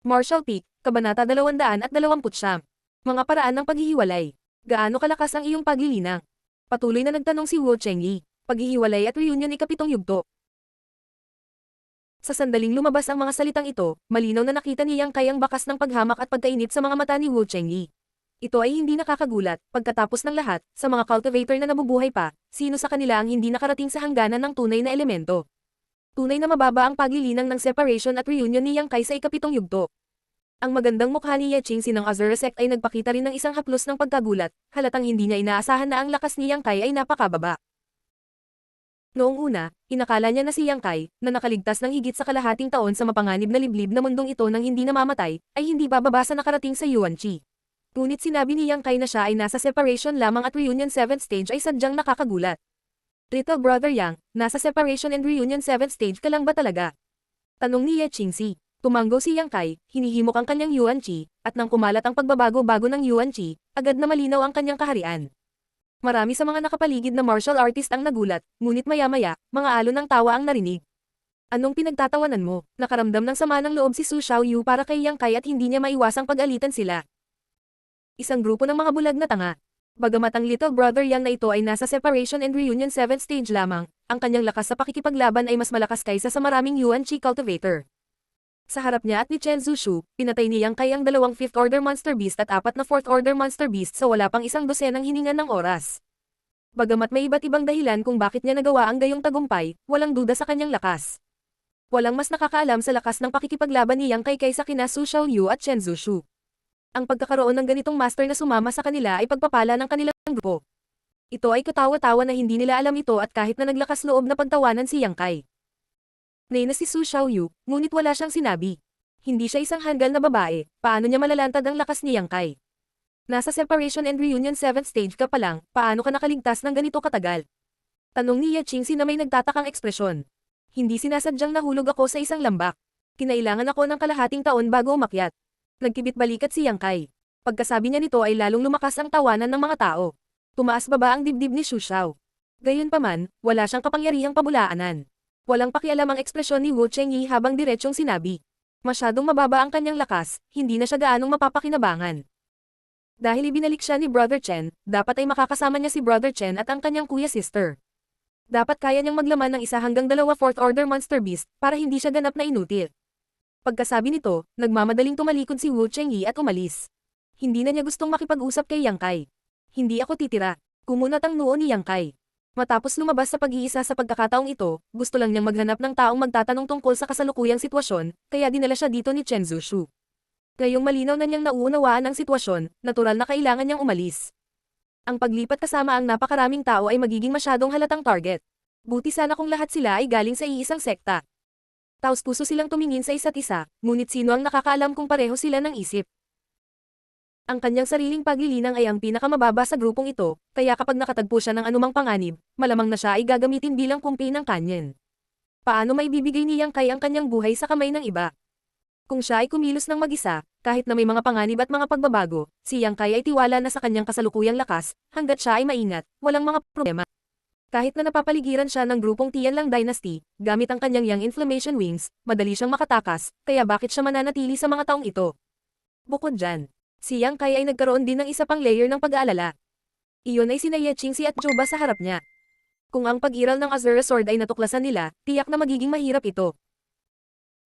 Marshall Peak, Kabanata 229. Mga paraan ng paghihiwalay. Gaano kalakas ang iyong paglilinang? Patuloy na nagtanong si Wu Chengyi. Paghihiwalay at reunion ikapitong yugto. Sa sandaling lumabas ang mga salitang ito, malinaw na nakita ni Yang Kai ang bakas ng paghamak at pagkainit sa mga mata ni Wu Chengyi. Ito ay hindi nakakagulat, pagkatapos ng lahat, sa mga cultivator na nabubuhay pa, sino sa kanila ang hindi nakarating sa hangganan ng tunay na elemento? Tunay na mababa ang paglilinang ng separation at reunion ni Yang Kai sa ikapitong yugto. Ang magandang mukha ni Ye Qingxi ng Azure Sect ay nagpakita rin ng isang haplos ng pagkagulat, halatang hindi niya inaasahan na ang lakas ni Yang Kai ay napakababa. Noong una, inakala niya na si Yang Kai, na nakaligtas ng higit sa kalahating taon sa mapanganib na liblib na mundong ito nang hindi namamatay, ay hindi bababa sa nakarating sa Yuanqi. Ngunit sinabi ni Yang Kai na siya ay nasa separation lamang at reunion 7th stage ay sadyang nakakagulat. Little brother Yang, nasa separation and reunion 7th stage ka lang ba talaga? Tanong ni Ye Qingxi. Tumanggo si Yang Kai, hinihimok ang kanyang Yuanqi, at nang kumalat ang pagbabago-bago ng Yuanqi, agad na malinaw ang kanyang kaharian. Marami sa mga nakapaligid na martial artist ang nagulat, ngunit maya-maya, mga alon ng tawa ang narinig. Anong pinagtatawanan mo? Nakaramdam ng sama ng loob si Su Xiaoyu para kay Yang Kai at hindi niya maiwasang pag-alitan sila. Isang grupo ng mga bulag na tanga. Bagamat ang little brother Yang na ito ay nasa separation and reunion 7th stage lamang, ang kanyang lakas sa pakikipaglaban ay mas malakas kaysa sa maraming Yuanqi cultivator. Sa harap niya at ni Chen Zhushu, pinatay ni Yang Kai ang 2 5th order monster beast at 4 na 4th order monster beast sa wala pang 1 dosenang hiningan ng oras. Bagamat may iba't ibang dahilan kung bakit niya nagawa ang gayong tagumpay, walang duda sa kanyang lakas. Walang mas nakakaalam sa lakas ng pakikipaglaban ni Yang Kai kaysa kina Su Xiaoyu at Chen Zhushu. Ang pagkakaroon ng ganitong master na sumama sa kanila ay pagpapala ng kanilang grupo. Ito ay katawa-tawa na hindi nila alam ito at kahit na naglakas loob na pagtawanan si Yang Kai. Nay na si Su Xiaoyu, ngunit wala siyang sinabi. Hindi siya isang hanggal na babae, paano niya malalantad ang lakas ni Yang Kai? Nasa separation and reunion 7th stage ka pa lang, paano ka nakaligtas ng ganito katagal? Tanong ni Ye Qingxi na may nagtatakang ekspresyon. Hindi sinasadyang nahulog ako sa isang lambak. Kinailangan ako ng kalahating taon bago umakyat. Nagkibit balikat si Yang Kai. Pagkasabi niya nito ay lalong lumakas ang tawanan ng mga tao. Tumaas baba ang dibdib ni Xu Xiao. Gayunpaman, wala siyang kapangyarihang pabulaanan. Walang pakialam ang ekspresyon ni Wu Chengyi habang diretsyong sinabi. Masyadong mababa ang kanyang lakas, hindi na siya gaanong mapapakinabangan. Dahil ibinalik siya ni Brother Chen, dapat ay makakasama niya si Brother Chen at ang kanyang kuya-sister. Dapat kaya niyang maglaman ng 1 hanggang 2 4th order monster beast para hindi siya ganap na inutil. Pagkasabi nito, nagmamadaling tumalikod si Wu Chengyi at umalis. Hindi na niya gustong makipag-usap kay Yang Kai. Hindi ako titira. Kumunat ang noo ni Yang Kai. Matapos lumabas sa pag-iisa sa pagkakataong ito, gusto lang niyang maghanap ng taong magtatanong tungkol sa kasalukuyang sitwasyon, kaya dinala siya dito ni Chen Zhushu. Ngayong malinaw na niyang nauunawaan ang sitwasyon, natural na kailangan niyang umalis. Ang paglipat kasama ang napakaraming tao ay magiging masyadong halatang target. Buti sana kung lahat sila ay galing sa iisang sekta. Taos-puso silang tumingin sa isa't isa, ngunit sino ang nakakaalam kung pareho sila ng isip. Ang kanyang sariling paglilinang ay ang pinakamababa sa grupong ito, kaya kapag nakatagpo siya ng anumang panganib, malamang na siya ay gagamitin bilang kumpi ng kanyen. Paano maibibigay ni Yang Kai ang kanyang buhay sa kamay ng iba? Kung siya ay kumilos ng mag-isa, kahit na may mga panganib at mga pagbabago, si Yang Kai ay tiwala na sa kanyang kasalukuyang lakas, hanggat siya ay maingat, walang mga problema. Kahit na napapaligiran siya ng grupong Tianlang Dynasty, gamit ang kanyang Yang Inflammation Wings, madali siyang makatakas, kaya bakit siya mananatili sa mga taong ito? Bukod dyan, si Yang Kai ay nagkaroon din ng isa pang layer ng pag-aalala. Iyon ay sina Ye Qingxi at Juba sa harap niya. Kung ang pag-iral ng Azure Sword ay natuklasan nila, tiyak na magiging mahirap ito.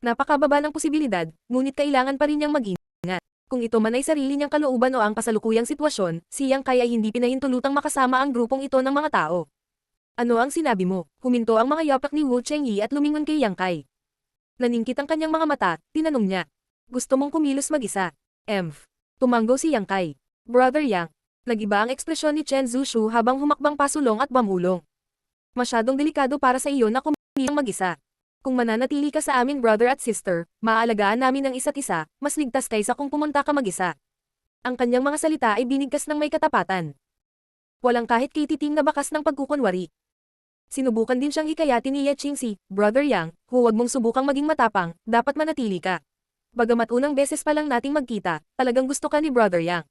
Napakababa ng posibilidad, ngunit kailangan pa rin niyang mag-ingat. Kung ito man ay sarili niyang kalooban o ang kasalukuyang sitwasyon, si Yang Kai ay hindi pinahintulutang makasama ang grupong ito ng mga tao. Ano ang sinabi mo? Huminto ang mga yapak ni Wu Chengyi at lumingon kay Yang Kai. Naningkit ang kanyang mga mata, tinanong niya. Gusto mong kumilos mag-isa? Tumanggo si Yang Kai. Brother Yang. Nag-iba ang ekspresyon ni Chen Zhushu habang humakbang pasulong at bamulong. Masyadong delikado para sa iyo na kumilos mag-isa. Kung mananatili ka sa amin brother at sister, maaalagaan namin ang isa't isa, mas ligtas kaysa kung pumunta ka mag-isa. Ang kanyang mga salita ay binigkas ng may katapatan. Walang kahit kititing na bakas ng pagkukunwari. Sinubukan din siyang hikayatin ni Ye Qingxi, Brother Yang, huwag mong subukang maging matapang, dapat manatili ka. Bagamat unang beses pa lang nating magkita, talagang gusto ka ni Brother Yang.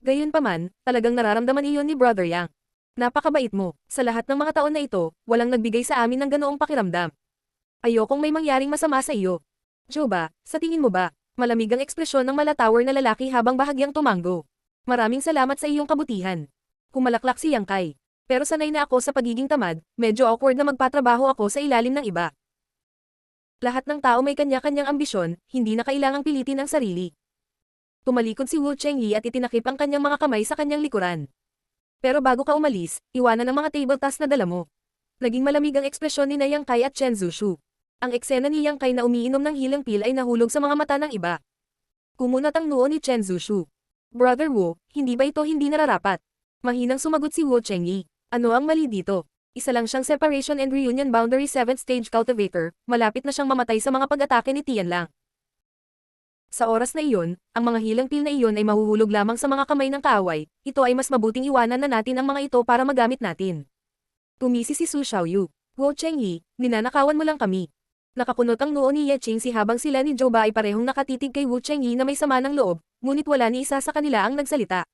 Gayunpaman, talagang nararamdaman iyon ni Brother Yang. Napakabait mo, sa lahat ng mga taon na ito, walang nagbigay sa amin ng ganoong pakiramdam. Ayokong may mangyaring masama sa iyo. Juba, sa tingin mo ba, Malamig ang ekspresyon ng malatower na lalaki habang bahagyang tumango. Maraming salamat sa iyong kabutihan. Humalaklak si Yang Kai. Pero sanay na ako sa pagiging tamad, medyo awkward na magpatrabaho ako sa ilalim ng iba. Lahat ng tao may kanya-kanyang ambisyon, hindi na kailangang pilitin ang sarili. Tumalikod si Wu Chengyi at itinakip ang kanyang mga kamay sa kanyang likuran. Pero bago ka umalis, iwanan ang mga table task na dala mo. Naging malamig ang ekspresyon ni Yang Kai at Chen Zushu. Ang eksena ni Yang Kai na umiinom ng healing pill ay nahulog sa mga mata ng iba. Kumunat ang noo ni Chen Zushu. Brother Wu, hindi ba ito hindi nararapat? Mahinang sumagot si Wu Chengyi. Ano ang mali dito? Isa lang siyang Separation and Reunion Boundary 7th Stage Cultivator, malapit na siyang mamatay sa mga pag-atake ni Tianlang. Sa oras na iyon, ang mga healing pill na iyon ay mahuhulog lamang sa mga kamay ng kaaway, ito ay mas mabuting iwanan na natin ang mga ito para magamit natin. Tumisi si Su Xiaoyu. Wu Chengyi, ninanakawan mo lang kami. Nakakunot ang noo ni Ye Qingxi habang sila ni Zhou Ba ay parehong nakatitig kay Wu Chengyi na may sama ng loob, ngunit wala ni isa sa kanila ang nagsalita.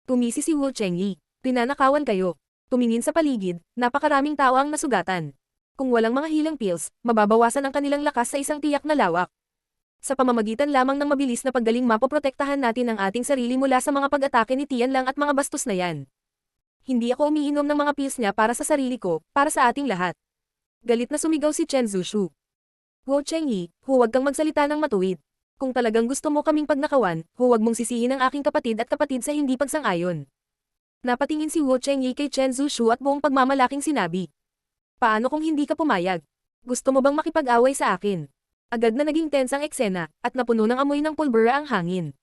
Tumisi si Wu Chengyi. Pinanakawan kayo. Tumingin sa paligid, napakaraming tao ang nasugatan. Kung walang mga healing pills, mababawasan ang kanilang lakas sa isang tiyak na lawak. Sa pamamagitan lamang ng mabilis na paggaling mapoprotektahan natin ang ating sarili mula sa mga pag-atake ni Tianlang at mga bastos na yan. Hindi ako umiinom ng mga pills niya para sa sarili ko, para sa ating lahat. Galit na sumigaw si Chen Zushu. Wu Chengyi, huwag kang magsalita ng matuwid. Kung talagang gusto mo kaming pagnakawan, huwag mong sisihin ang aking kapatid at kapatid sa hindi pagsang-ayon. Napatingin si Wu Chengyi kay Chen Zushu at buong pagmamalaking sinabi. Paano kung hindi ka pumayag? Gusto mo bang makipag-away sa akin? Agad na naging tense ang eksena, at napuno ng amoy ng pulbura ang hangin.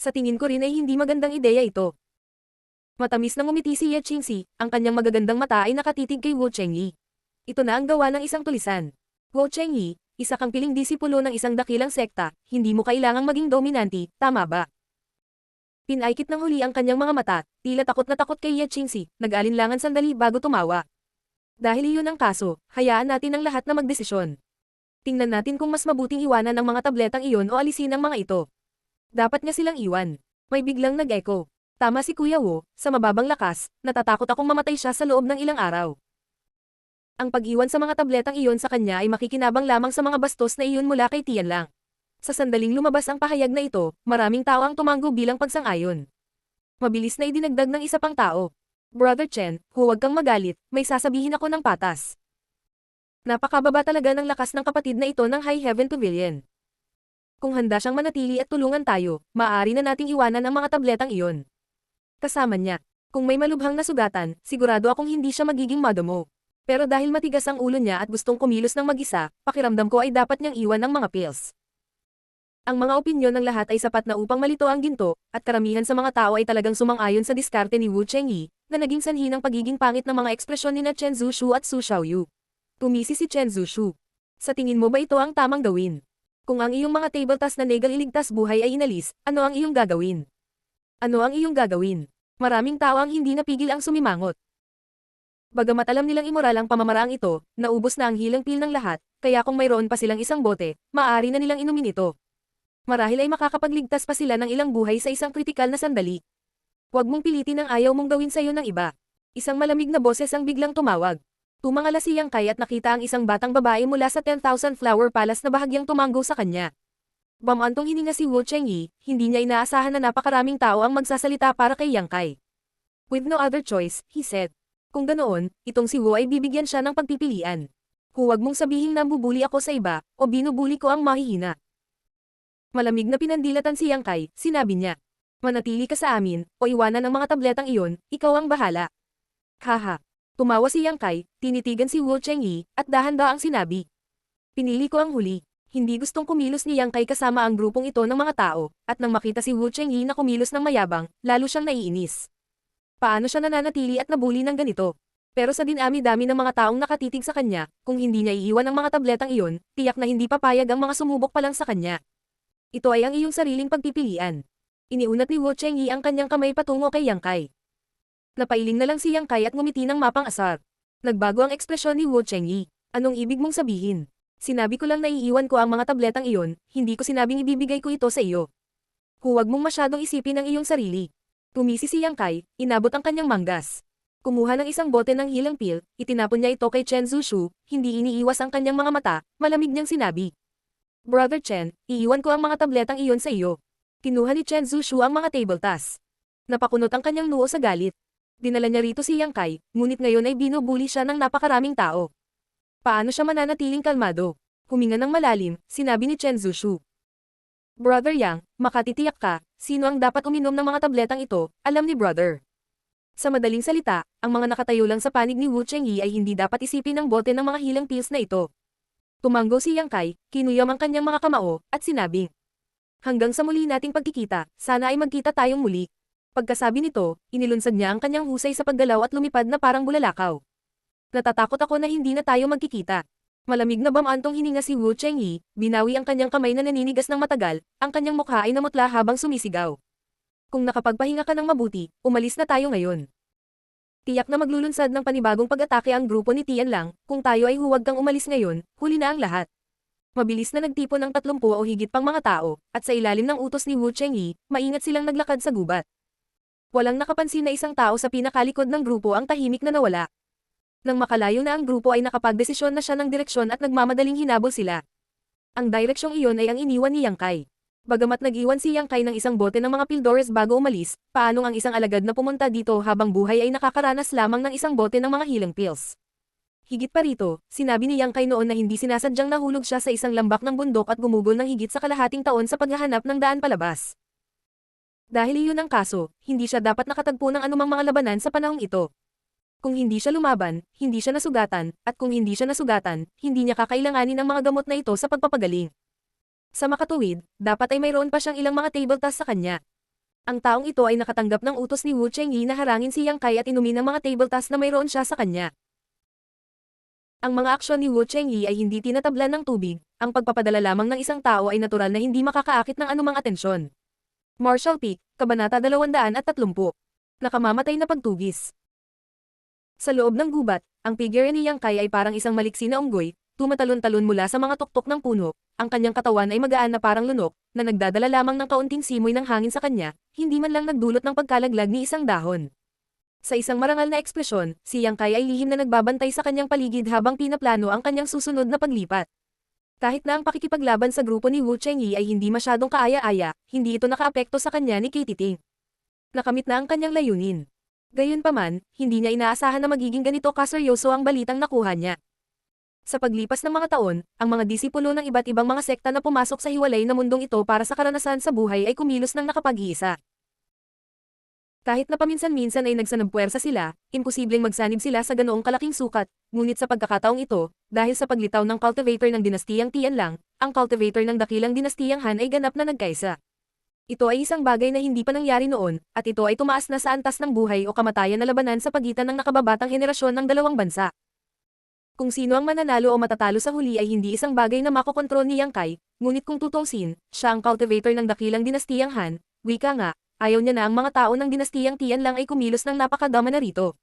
Sa tingin ko rin ay hindi magandang ideya ito. Matamis na ngumiti si Ye Qingxi, ang kanyang magagandang mata ay nakatitig kay Wu Chengyi. Ito na ang gawa ng isang tulisan. Wu Chengyi, isa kang piling disipulo ng isang dakilang sekta, hindi mo kailangang maging dominante, tama ba? Pinaikit ng huli ang kanyang mga mata, tila takot na takot kay Ye Qingxi, nag-alinlangan sandali bago tumawa. Dahil iyon ang kaso, hayaan natin ang lahat na magdesisyon. Tingnan natin kung mas mabuting iwanan ang mga tabletang iyon o alisin ang mga ito. Dapat nga silang iwan. May biglang nag-echo. Tama si Kuya Wu, sa mababang lakas, natatakot akong mamatay siya sa loob ng ilang araw. Ang pag-iwan sa mga tabletang iyon sa kanya ay makikinabang lamang sa mga bastos na iyon mula kay Tianlang. Sa sandaling lumabas ang pahayag na ito, maraming tao ang tumango bilang pagsang-ayon. Mabilis na idinagdag ng isa pang tao. Brother Chen, huwag kang magalit, may sasabihin ako ng patas. Napakababa talaga ng lakas ng kapatid na ito ng High Heaven Pavilion. Kung handa siyang manatili at tulungan tayo, maaari na nating iwanan ang mga tabletang iyon. Kasama niya. Kung may malubhang nasugatan, sigurado akong hindi siya magiging madamo. Pero dahil matigas ang ulo niya at gustong kumilos ng mag-isa, pakiramdam ko ay dapat niyang iwan ang mga pills. Ang mga opinyon ng lahat ay sapat na upang malito ang ginto, at karamihan sa mga tao ay talagang sumang-ayon sa diskarte ni Wu Chengyi, na naging sanhi ng pagiging pangit ng mga ekspresyon ni Chen Zushu at Su Xiaoyu. Tumisi si Chen Zushu. Sa tingin mo ba ito ang tamang gawin? Kung ang iyong mga table task na negal iligtas buhay ay inalis, ano ang iyong gagawin? Ano ang iyong gagawin? Maraming tao ang hindi napigil ang sumimangot. Bagamat alam nilang imoral ang pamamaraang ito, naubos na ang healing pill ng lahat, kaya kung mayroon pa silang isang bote, maaari na nilang inumin ito. Marahil ay makakapagligtas pa sila ng ilang buhay sa isang kritikal na sandali. Huwag mong pilitin ang ayaw mong gawin sa'yo ng iba. Isang malamig na boses ang biglang tumawag. Tumangala si Yang Kai at nakita ang isang batang babae mula sa 10,000 Flower Palace na bahagyang tumanggo sa kanya. Bamantong hininga si Wu Chengyi, hindi niya inaasahan na napakaraming tao ang magsasalita para kay Yang Kai. With no other choice, he said. Kung ganoon, itong si Wu ay bibigyan siya ng pagpipilian. Huwag mong sabihing nambubuli ako sa iba, o binubuli ko ang mahihina. Malamig na pinandilatan si Yang Kai, sinabi niya. Manatili ka sa amin, o iwanan ang mga tabletang iyon, ikaw ang bahala. Haha. Tumawa si Yang Kai, tinitigan si Wu Chengyi, at dahan-daang sinabi. Pinili ko ang huli. Hindi gustong kumilos ni Yang Kai kasama ang grupong ito ng mga tao, at nang makita si Wu Chengyi na kumilos ng mayabang, lalo siyang naiinis. Paano siya nananatili at nabuli ng ganito? Pero sa dinami-dami ng mga taong nakatitig sa kanya, kung hindi niya iiwan ang mga tabletang iyon, tiyak na hindi papayag ang mga sumubok pa lang sa kanya. Ito ay ang iyong sariling pagpipilian. Iniunat ni Wu Chengyi ang kanyang kamay patungo kay Yang Kai. Napailing na lang si Yang Kai at ngumiti ng mapang-asar. Nagbago ang ekspresyon ni Wu Chengyi. Anong ibig mong sabihin? Sinabi ko lang na iiwan ko ang mga tabletang iyon, hindi ko sinabing ibibigay ko ito sa iyo. Huwag mong masyadong isipin ang iyong sarili. Tumisi si Yang Kai, inabot ang kanyang manggas. Kumuha ng isang bote ng healing pill, itinapon niya ito kay Chen Zushu, hindi iniiwas ang kanyang mga mata, malamig niyang sinabi. Brother Chen, iiwan ko ang mga tabletang iyon sa iyo. Kinuha ni Chen Zushu ang mga table tasks. Napakunot ang kanyang noo sa galit. Dinala niya rito si Yang Kai, ngunit ngayon ay binubuli siya ng napakaraming tao. Paano siya mananatiling kalmado? Huminga ng malalim, sinabi ni Chen Zushu. Brother Yang, makatitiyak ka, sino ang dapat uminom ng mga tabletang ito, alam ni Brother. Sa madaling salita, ang mga nakatayo lang sa panig ni Wu Chengyi ay hindi dapat isipin ng bote ng mga healing pills na ito. Tumanggo si Yang Kai, kinuyam ang kanyang mga kamao, at sinabing, hanggang sa muli nating pagkikita, sana ay magkita tayong muli. Pagkasabi nito, inilunsad niya ang kanyang husay sa paggalaw at lumipad na parang bulalakaw. Natatakot ako na hindi na tayo magkikita. Malamig na bamantong hininga si Wu Chengyi, binawi ang kanyang kamay na naninigas ng matagal, ang kanyang mukha ay namutla habang sumisigaw. Kung nakapagpahinga ka ng mabuti, umalis na tayo ngayon. Tiyak na maglulunsad ng panibagong pag-atake ang grupo ni Tian Lang, kung tayo ay huwag kang umalis ngayon, huli na ang lahat. Mabilis na nagtipon ng 30 o higit pang mga tao, at sa ilalim ng utos ni Wu Chengyi, maingat silang naglakad sa gubat. Walang nakapansin na isang tao sa pinakalikod ng grupo ang tahimik na nawala. Nang makalayo na ang grupo ay nakapagdesisyon na siya ng direksyon at nagmamadaling hinabol sila. Ang direksyong iyon ay ang iniwan ni Yang Kai. Bagamat nag-iwan si Yang Kai ng isang bote ng mga pildores bago umalis, paanong ang isang alagad na pumunta dito habang buhay ay nakakaranas lamang ng isang bote ng mga healing pills. Higit pa rito, sinabi ni Yang Kai noon na hindi sinasadyang nahulog siya sa isang lambak ng bundok at gumugol ng higit sa kalahating taon sa paghahanap ng daan palabas. Dahil iyon ang kaso, hindi siya dapat nakatagpo ng anumang mga labanan sa panahong ito. Kung hindi siya lumaban, hindi siya nasugatan, at kung hindi siya nasugatan, hindi niya kakailanganin ang mga gamot na ito sa pagpapagaling. Sa makatuwid, dapat ay mayroon pa siyang ilang mga table tasks sa kanya. Ang taong ito ay nakatanggap ng utos ni Wu Chengyi na harangin si Yang Kai at inumin ang mga table tasks na mayroon siya sa kanya. Ang mga aksyon ni Wu Chengyi ay hindi tinatablan ng tubig, ang pagpapadala lamang ng isang tao ay natural na hindi makakaakit ng anumang atensyon. Marshall Peak, Kabanata 230. Nakamamatay na pagtugis. Sa loob ng gubat, ang figure ni Yang Kai ay parang isang maliksi na unggoy, tumatalon-talon mula sa mga tuktok ng puno, ang kanyang katawan ay magaan na parang lunok, na nagdadala lamang ng kaunting simoy ng hangin sa kanya, hindi man lang nagdulot ng pagkalaglag ni isang dahon. Sa isang marangal na ekspresyon, si Yang Kai ay lihim na nagbabantay sa kanyang paligid habang pinaplano ang kanyang susunod na paglipat. Kahit na ang pakikipaglaban sa grupo ni Wu Chengyi ay hindi masyadong kaaya-aya, hindi ito nakaapekto sa kanya ni Katie Ting. Nakamit na ang kanyang layunin. Gayunpaman, hindi niya inaasahan na magiging ganito kaseryoso ang balitang nakuha niya. Sa paglipas ng mga taon, ang mga disipulo ng iba't ibang mga sekta na pumasok sa hiwalay na mundong ito para sa karanasan sa buhay ay kumilos ng nakapag-iisa. Kahit na paminsan-minsan ay nagsanabpuwersa sila, imposibleng magsanib sila sa ganoong kalaking sukat, ngunit sa pagkakataong ito, dahil sa paglitaw ng cultivator ng dinastiyang Tian Lang, ang cultivator ng dakilang dinastiyang Han ay ganap na nagkaisa. Ito ay isang bagay na hindi pa nangyari noon, at ito ay tumaas na sa antas ng buhay o kamatayan na labanan sa pagitan ng nakababatang henerasyon ng dalawang bansa. Kung sino ang mananalo o matatalo sa huli ay hindi isang bagay na makokontrol ni Yang Kai, ngunit kung tutuusin, siya ang cultivator ng dakilang dinastiyang Han, wika nga, ayaw niya na ang mga tao ng dinastiyang Tian Lang ay kumilos ng napakadama na rito.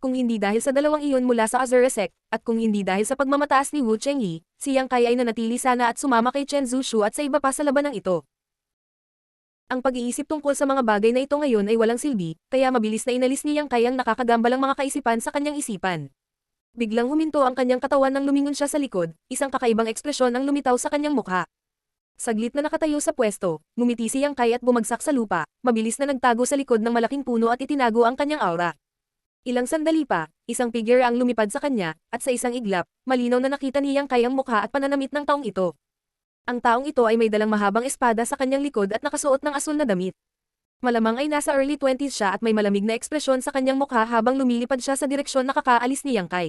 Kung hindi dahil sa dalawang iyon mula sa Azure Sect, at kung hindi dahil sa pagmamataas ni Wu Chengyi, si Yang Kai ay nanatili sana at sumama kay Chen Zushu at sa iba pa sa labanang ito. Ang pag-iisip tungkol sa mga bagay na ito ngayon ay walang silbi, kaya mabilis na inalis ni Yang Kai ang nakakagambalang mga kaisipan sa kanyang isipan. Biglang huminto ang kanyang katawan nang lumingon siya sa likod, isang kakaibang ekspresyon ang lumitaw sa kanyang mukha. Saglit na nakatayo sa pwesto, ngumiti si Yang Kai at bumagsak sa lupa, mabilis na nagtago sa likod ng malaking puno at itinago ang kanyang aura. Ilang sandali pa, isang figure ang lumipad sa kanya, at sa isang iglap, malinaw na nakita ni Yang Kai ang mukha at pananamit ng taong ito. Ang taong ito ay may dalang mahabang espada sa kanyang likod at nakasuot ng asul na damit. Malamang ay nasa early 20s siya at may malamig na ekspresyon sa kanyang mukha habang lumilipad siya sa direksyon na kakaalis ni Yang Kai.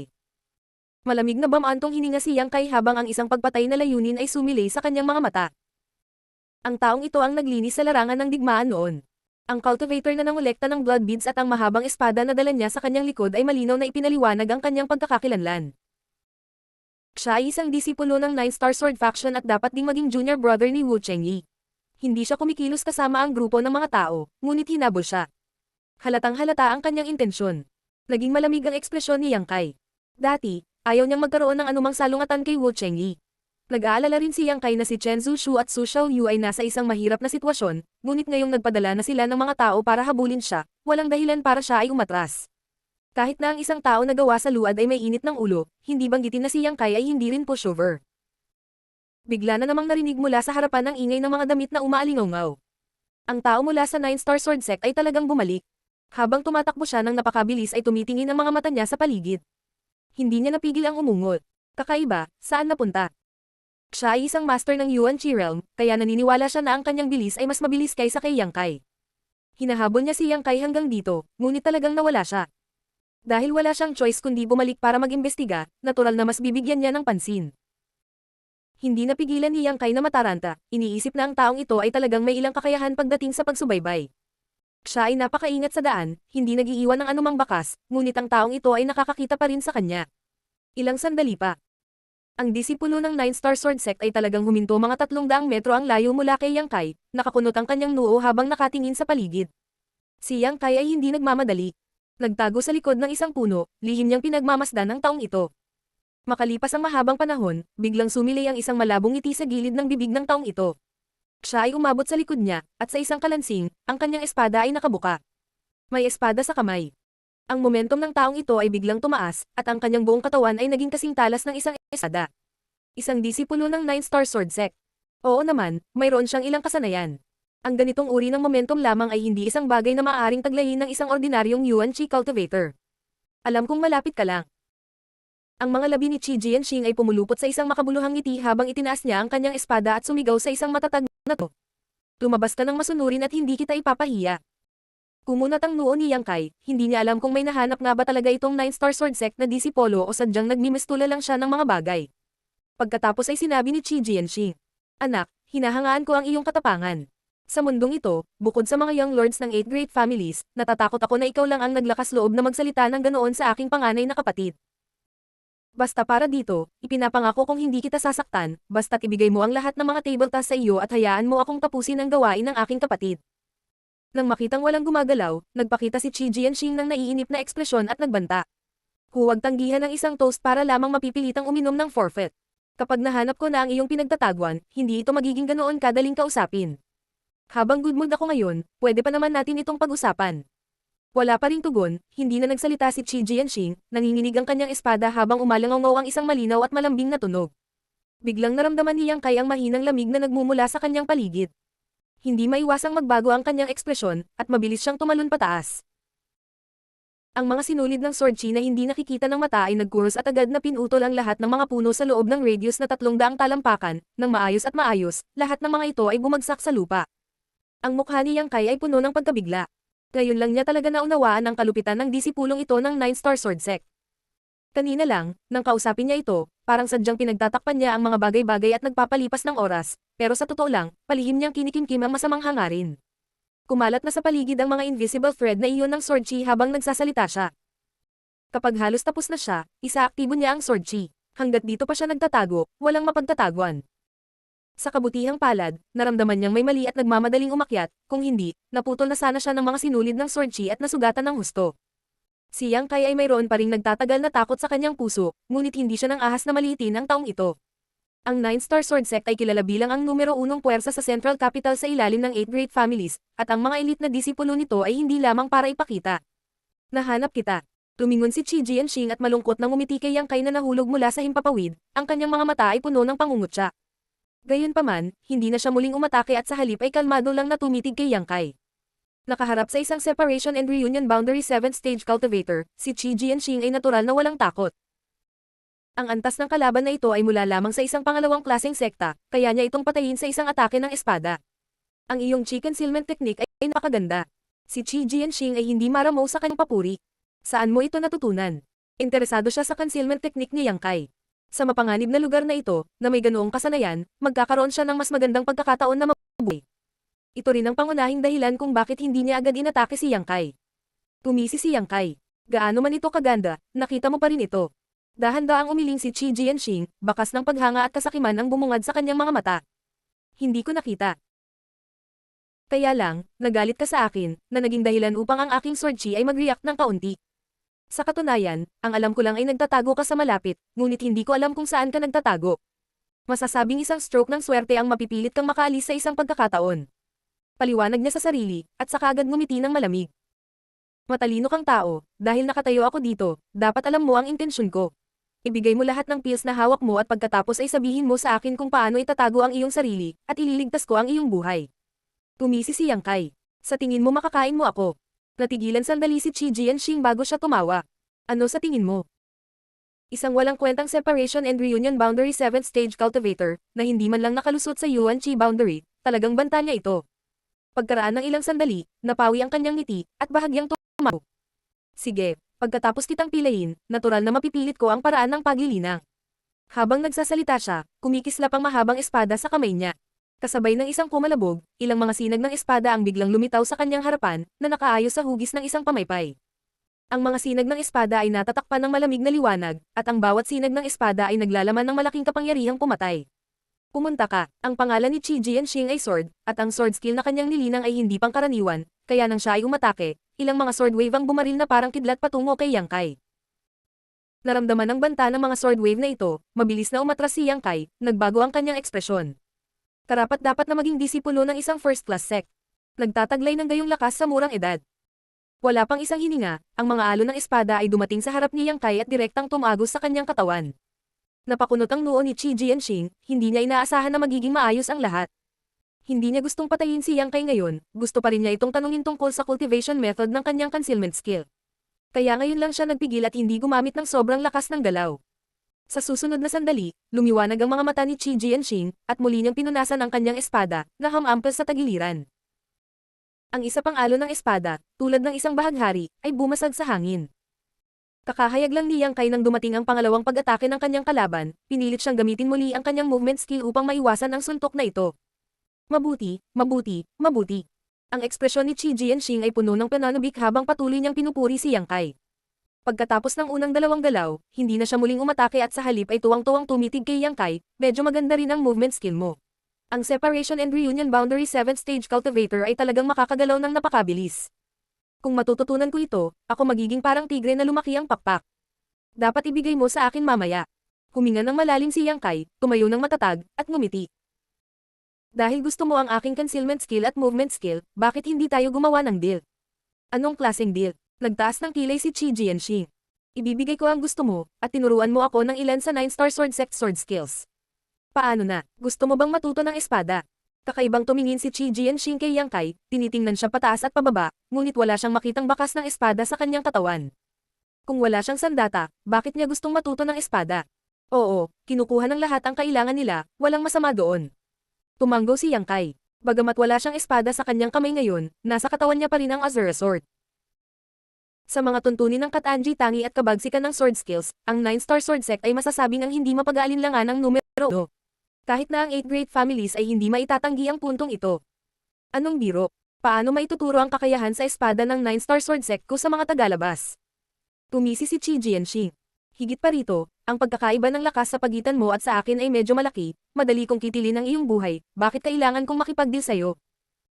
Malamig na bamantong hininga si Yang Kai habang ang isang pagpatay na layunin ay sumilay sa kanyang mga mata. Ang taong ito ang naglinis sa larangan ng digmaan noon. Ang cultivator na nangolekta ng blood beads at ang mahabang espada na dala niya sa kanyang likod ay malinaw na ipinaliwanag ang kanyang pagkakakilanlan. Siya ay isang disipulo ng 9-Star Sword Faction at dapat ding maging junior brother ni Wu Chengyi. Hindi siya kumikilos kasama ang grupo ng mga tao, ngunit hinabol siya. Halatang halata ang kanyang intensyon. Naging malamig ang ekspresyon ni Yang Kai. Dati, ayaw niyang magkaroon ng anumang salungatan kay Wu Chengyi. Nag-aalala rin si Yang Kai na si Chen Zushu at Su Xiaoyu ay nasa isang mahirap na sitwasyon, ngunit ngayong nagpadala na sila ng mga tao para habulin siya, walang dahilan para siya ay umatras. Kahit na ang isang tao na gawa sa luad ay may init ng ulo, hindi banggitin na si Yang Kai ay hindi rin pushover. Bigla na namang narinig mula sa harapan ang ingay ng mga damit na umaalingaw. Ang tao mula sa Nine Star Sword Sect ay talagang bumalik. Habang tumatakbo siya ng napakabilis ay tumitingin ang mga mata niya sa paligid. Hindi niya napigil ang umungot. Kakaiba, saan napunta? Siya ay isang master ng Yuan Chi Realm, kaya naniniwala siya na ang kanyang bilis ay mas mabilis kaysa kay Yang Kai. Hinahabol niya si Yang Kai hanggang dito, ngunit talagang nawala siya. Dahil wala siyang choice kundi bumalik para mag-imbestiga, natural na mas bibigyan niya ng pansin. Hindi napigilan ni Yang Kai na mataranta, iniisip na ang taong ito ay talagang may ilang kakayahan pagdating sa pagsubaybay. Siya ay napakaingat sa daan, hindi nagiiwan ng anumang bakas, ngunit ang taong ito ay nakakakita pa rin sa kanya. Ilang sandali pa. Ang disipulo ng Nine Star Sword Sect ay talagang huminto mga 300 metro ang layo mula kay Yang Kai, nakakunot ang kanyang noo habang nakatingin sa paligid. Si Yang Kai ay hindi nagmamadali. Nagtago sa likod ng isang puno, lihim niyang pinagmamasdan ng taong ito. Makalipas ang mahabang panahon, biglang sumilay ang isang malabong ngiti sa gilid ng bibig ng taong ito. Siya ay umabot sa likod niya, at sa isang kalansing, ang kanyang espada ay nakabuka. May espada sa kamay. Ang momentum ng taong ito ay biglang tumaas, at ang kanyang buong katawan ay naging kasing talas ng isang espada. Isang disipulo ng Nine Star Sword Sect. Oo naman, mayroon siyang ilang kasanayan. Ang ganitong uri ng momentum lamang ay hindi isang bagay na maaaring taglayin ng isang ordinaryong Yuan Chi cultivator. Alam kong malapit ka lang. Ang mga labi ni Qi Jianxing ay pumulupot sa isang makabuluhang ngiti habang itinaas niya ang kanyang espada at sumigaw sa isang matatag na to. Lumabas ka ng masunurin at hindi kita ipapahiya. Kumunat ang noo ni Yang Kai, hindi niya alam kung may nahanap nga ba talaga itong Nine Star Sword Sect na disipolo o sadyang nagmimistula lang siya ng mga bagay. Pagkatapos ay sinabi ni Qi Jianxing, "Anak, hinahangaan ko ang iyong katapangan. Sa mundong ito, bukod sa mga young lords ng 8 great families, natatakot ako na ikaw lang ang naglakas loob na magsalita ng ganoon sa aking panganay na kapatid. Basta para dito, ipinapangako kong hindi kita sasaktan, basta't ibigay mo ang lahat ng mga table tasks sa iyo at hayaan mo akong tapusin ang gawain ng aking kapatid." Nang makitang walang gumagalaw, nagpakita si Qi Jianxing ng naiinip na ekspresyon at nagbanta. Huwag tanggihan ng isang toast para lamang mapipilitang uminom ng forfeit. Kapag nahanap ko na ang iyong pinagtataguan, hindi ito magiging ganoon kadaling kausapin. Habang good mood ako ngayon, pwede pa naman natin itong pag-usapan. Wala pa ring tugon, hindi na nagsalita si Qi Jianxing, nanginginig ang kanyang espada habang umalangaw ang isang malinaw at malambing na tunog. Biglang naramdaman ni Yang Kai ang mahinang lamig na nagmumula sa kanyang paligid. Hindi maiwasang magbago ang kanyang ekspresyon, at mabilis siyang tumalon pataas. Ang mga sinulid ng sword chi na hindi nakikita ng mata ay nagkuros at agad na pinutol ang lahat ng mga puno sa loob ng radius na 300 talampakan, ng maayos at maayos, lahat ng mga ito ay bumagsak sa lupa. Ang mukha ni Yang Kai ay puno ng pagkabigla. Ngayon lang niya talaga naunawaan ang kalupitan ng disipulong ito ng Nine Star Sword Sect. Kanina lang, nang kausapin niya ito, parang sadyang pinagtatakpan niya ang mga bagay-bagay at nagpapalipas ng oras, pero sa totoo lang, palihim niyang kinikimkim ang masamang hangarin. Kumalat na sa paligid ang mga invisible thread na iyon ng sword chi habang nagsasalita siya. Kapag halos tapos na siya, isaaktibo niya ang sword chi. Hanggat dito pa siya nagtatago, walang mapagtataguan. Sa kabutihang palad, naramdaman niyang may mali at nagmamadaling umakyat, kung hindi, naputol na sana siya ng mga sinulid ng sword chi at nasugatan ng husto. Si Yang Kai ay mayroon pa ring nagtatagal na takot sa kanyang puso, ngunit hindi siya nang ahas na maliitin ang taong ito. Ang Nine Star Sword Sect ay kilala bilang ang numero 1 puwersa sa Central Capital sa ilalim ng 8 great families, at ang mga elite na disipulo nito ay hindi lamang para ipakita. "Nahanap kita." Tumingon si Qi Jianxing at malungkot nang umiti kay Yang Kai na nahulog mula sa himpapawid, ang kanyang mga mata ay puno ng pangungutya. Gayunpaman, hindi na siya muling umatake at sa halip ay kalmado lang na tumitig kay Yang Kai. Nakaharap sa isang Separation and Reunion Boundary 7th Stage Cultivator, si Qi Jianxing ay natural na walang takot. Ang antas ng kalaban na ito ay mula lamang sa isang pangalawang klaseng sekta, kaya niya itong patayin sa isang atake ng espada. Ang iyong Chi Concealment Technique ay napakaganda. Si Qi Jianxing ay hindi maramo sa kanyang papuri. Saan mo ito natutunan? Interesado siya sa concealment technique ni Yang Kai. Sa mapanganib na lugar na ito, na may ganoong kasanayan, magkakaroon siya ng mas magandang pagkakataon na mabuhay. Ito rin ang pangunahing dahilan kung bakit hindi niya agad inatake si Yang Kai. Tumisi si Yang Kai. Gaano man ito kaganda, nakita mo pa rin ito. Dahan-daang umiling si Qi Jianxing, bakas ng paghanga at kasakiman ang bumungad sa kanyang mga mata. Hindi ko nakita. Kaya lang, nagalit ka sa akin, na naging dahilan upang ang aking sword chi ay mag-react ng kaunti. Sa katunayan, ang alam ko lang ay nagtatago ka sa malapit, ngunit hindi ko alam kung saan ka nagtatago. Masasabing isang stroke ng swerte ang mapipilit kang makaalis sa isang pagkakataon. Paliwanag niya sa sarili, at saka agad ngumiti ng malamig. Matalino kang tao, dahil nakatayo ako dito, dapat alam mo ang intensyon ko. Ibigay mo lahat ng pills na hawak mo at pagkatapos ay sabihin mo sa akin kung paano itatago ang iyong sarili, at ililigtas ko ang iyong buhay. Tumisi si Yang Kai. Sa tingin mo makakain mo ako? Natigilan sandali si Qi Jianxing bago siya tumawa. Ano sa tingin mo? Isang walang kwentang separation and reunion boundary 7th stage cultivator, na hindi man lang nakalusot sa Yuan Qi boundary, talagang banta niya ito. Pagkaraan ng ilang sandali, napawi ang kanyang ngiti, at bahagyang tumawa. Sige, pagkatapos kitang pilayin, natural na mapipilit ko ang paraan ng paglilinang. Habang nagsasalita siya, kumikislap ang mahabang espada sa kamay niya. Kasabay ng isang kumalabog, ilang mga sinag ng espada ang biglang lumitaw sa kanyang harapan, na nakaayos sa hugis ng isang pamaypay. Ang mga sinag ng espada ay natatakpan ng malamig na liwanag, at ang bawat sinag ng espada ay naglalaman ng malaking kapangyarihang pumatay. Pumunta ka, ang pangalan ni Qi Jianxing ay sword, at ang sword skill na kanyang nilinang ay hindi pangkaraniwan, kaya nang siya ay umatake, ilang mga sword wave ang bumaril na parang kidlat patungo kay Yang Kai. Naramdaman ng banta ng mga sword wave na ito, mabilis na umatras si Yang Kai, nagbago ang kanyang ekspresyon. Karapat-dapat na maging disipulo ng isang first-class sect. Nagtataglay ng gayong lakas sa murang edad. Wala pang isang hininga, ang mga alon ng espada ay dumating sa harap ni Yang Kai at direktang tumagos sa kanyang katawan. Napakunot ang noo ni Qi Jianxing, hindi niya inaasahan na magiging maayos ang lahat. Hindi niya gustong patayin si Yang Kai ngayon, gusto pa rin niya itong tanungin tungkol sa cultivation method ng kanyang concealment skill. Kaya ngayon lang siya nagpigil at hindi gumamit ng sobrang lakas ng galaw. Sa susunod na sandali, lumiwanag ang mga mata ni Qi Jianxing, at muli niyang pinunasan ang kanyang espada, na hamampal sa tagiliran. Ang isa pang alon ng espada, tulad ng isang bahaghari, ay bumasag sa hangin. Kakahayag lang ni Yang Kai nang dumating ang pangalawang pag-atake ng kanyang kalaban, pinilit siyang gamitin muli ang kanyang movement skill upang maiwasan ang suntok na ito. Mabuti, mabuti, mabuti. Ang ekspresyon ni Qi Jianxing ay puno ng pananabik habang patuloy niyang pinupuri si Yang Kai. Pagkatapos ng unang dalawang galaw, hindi na siya muling umatake at sa halip ay tuwang-tuwang tumitig kay Yang Kai, medyo maganda rin ang movement skill mo. Ang Separation and Reunion Boundary 7th Stage Cultivator ay talagang makakagalaw ng napakabilis. Kung matututunan ko ito, ako magiging parang tigre na lumaki ang pakpak. Dapat ibigay mo sa akin mamaya. Huminga ng malalim si Yang Kai, tumayo ng matatag, at ngumiti. Dahil gusto mo ang aking concealment skill at movement skill, bakit hindi tayo gumawa ng deal? Anong klaseng deal? Nagtaas ng kilay si Qi Jianxing. Ibibigay ko ang gusto mo, at tinuruan mo ako ng ilan sa 9-star sword sect sword skills. Paano na? Gusto mo bang matuto ng espada? Kakaibang tumingin si Qi Jianxing kay Yang Kai, tinitingnan siya pataas at pababa, ngunit wala siyang makitang bakas ng espada sa kanyang katawan. Kung wala siyang sandata, bakit niya gustong matuto ng espada? Oo, kinukuha ng lahat ang kailangan nila, walang masama doon. Tumanggo si Yang Kai. Bagamat wala siyang espada sa kanyang kamay ngayon, nasa katawan niya pa rin ang Azura Sword. Sa mga tuntunin ng Katanji Tangi at kabagsikan ng sword skills, ang 9-star sword sect ay masasabing ang hindi mapag-aalinlangan ng numero 1. Kahit na ang 8 great families ay hindi maitatanggi ang puntong ito. Anong biro? Paano maituturo ang kakayahan sa espada ng 9-star sword sect ko sa mga tagalabas? Tumisi si Qi Jianxing. Higit pa rito, ang pagkakaiba ng lakas sa pagitan mo at sa akin ay medyo malaki, madali kong kitilin ang iyong buhay, bakit kailangan kong makipagdeal sa'yo?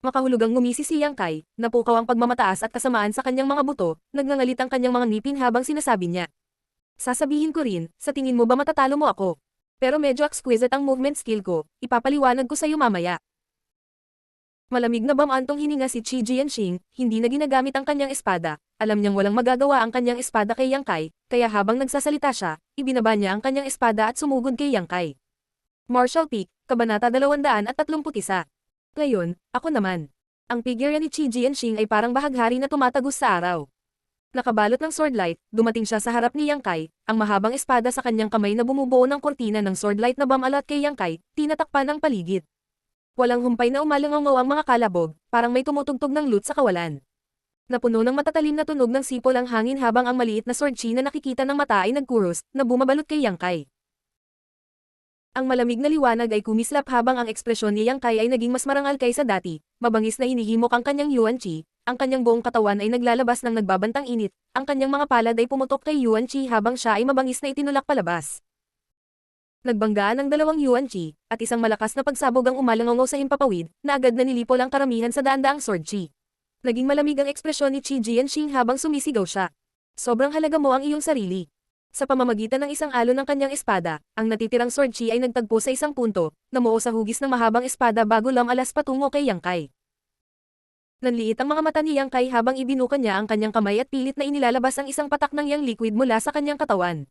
Makahulugang ngumisi si Yang Kai, napukaw ang pagmamataas at kasamaan sa kanyang mga buto, nagngangalit ang kanyang mga ngipin habang sinasabi niya. Sasabihin ko rin, sa tingin mo ba matatalo mo ako? Pero medyo exquisite ang movement skill ko, ipapaliwanag ko sa'yo mamaya. Malamig na bamantong hininga si Qi Jianxing, hindi na ginagamit ang kanyang espada, alam niyang walang magagawa ang kanyang espada kay Yang Kai, kaya habang nagsasalita siya, ibinaba niya ang kanyang espada at sumugod kay Yang Kai. Martial Peak, Kabanata 231. Ngayon, ako naman. Ang figure ni Qi Jianxing ay parang bahaghari na tumatagos sa araw. Nakabalot ng sword light, dumating siya sa harap ni Yang Kai, ang mahabang espada sa kanyang kamay na bumubuo ng kortina ng sword light na bumalat kay Yang Kai, tinatakpan ang paligid. Walang humpay na umalangaw ang mga kalabog, parang may tumutugtog ng lute sa kawalan. Napuno ng matatalim na tunog ng sipol ang hangin habang ang maliit na sword chi na nakikita ng mata ay nagkuros, na bumabalot kay Yang Kai. Ang malamig na liwanag ay kumislap habang ang ekspresyon ni Yang Kai ay naging mas marangal kaysa dati, mabangis na hinihimok ang kanyang Yuan Chi, ang kanyang buong katawan ay naglalabas ng nagbabantang init, ang kanyang mga palad ay pumutok kay Yuan Chi habang siya ay mabangis na itinulak palabas. Nagbanggaan ang dalawang Yuan Chi, at isang malakas na pagsabog ang umalangaw sa himpapawid, na agad na nilipol ang karamihan sa daan-daang sword chi. Naging malamig ang ekspresyon ni Qi Jianxing habang sumisigaw siya. Sobrang halaga mo ang iyong sarili. Sa pamamagitan ng isang alon ng kanyang espada, ang natitirang sword chi ay nagtagpo sa isang punto, namuo sa hugis ng mahabang espada bago lumalas patungo kay Yang Kai. Nanliit ang mga mata ni Yang Kai habang ibinuka niya ang kanyang kamay at pilit na inilalabas ang isang patak ng yang liquid mula sa kanyang katawan.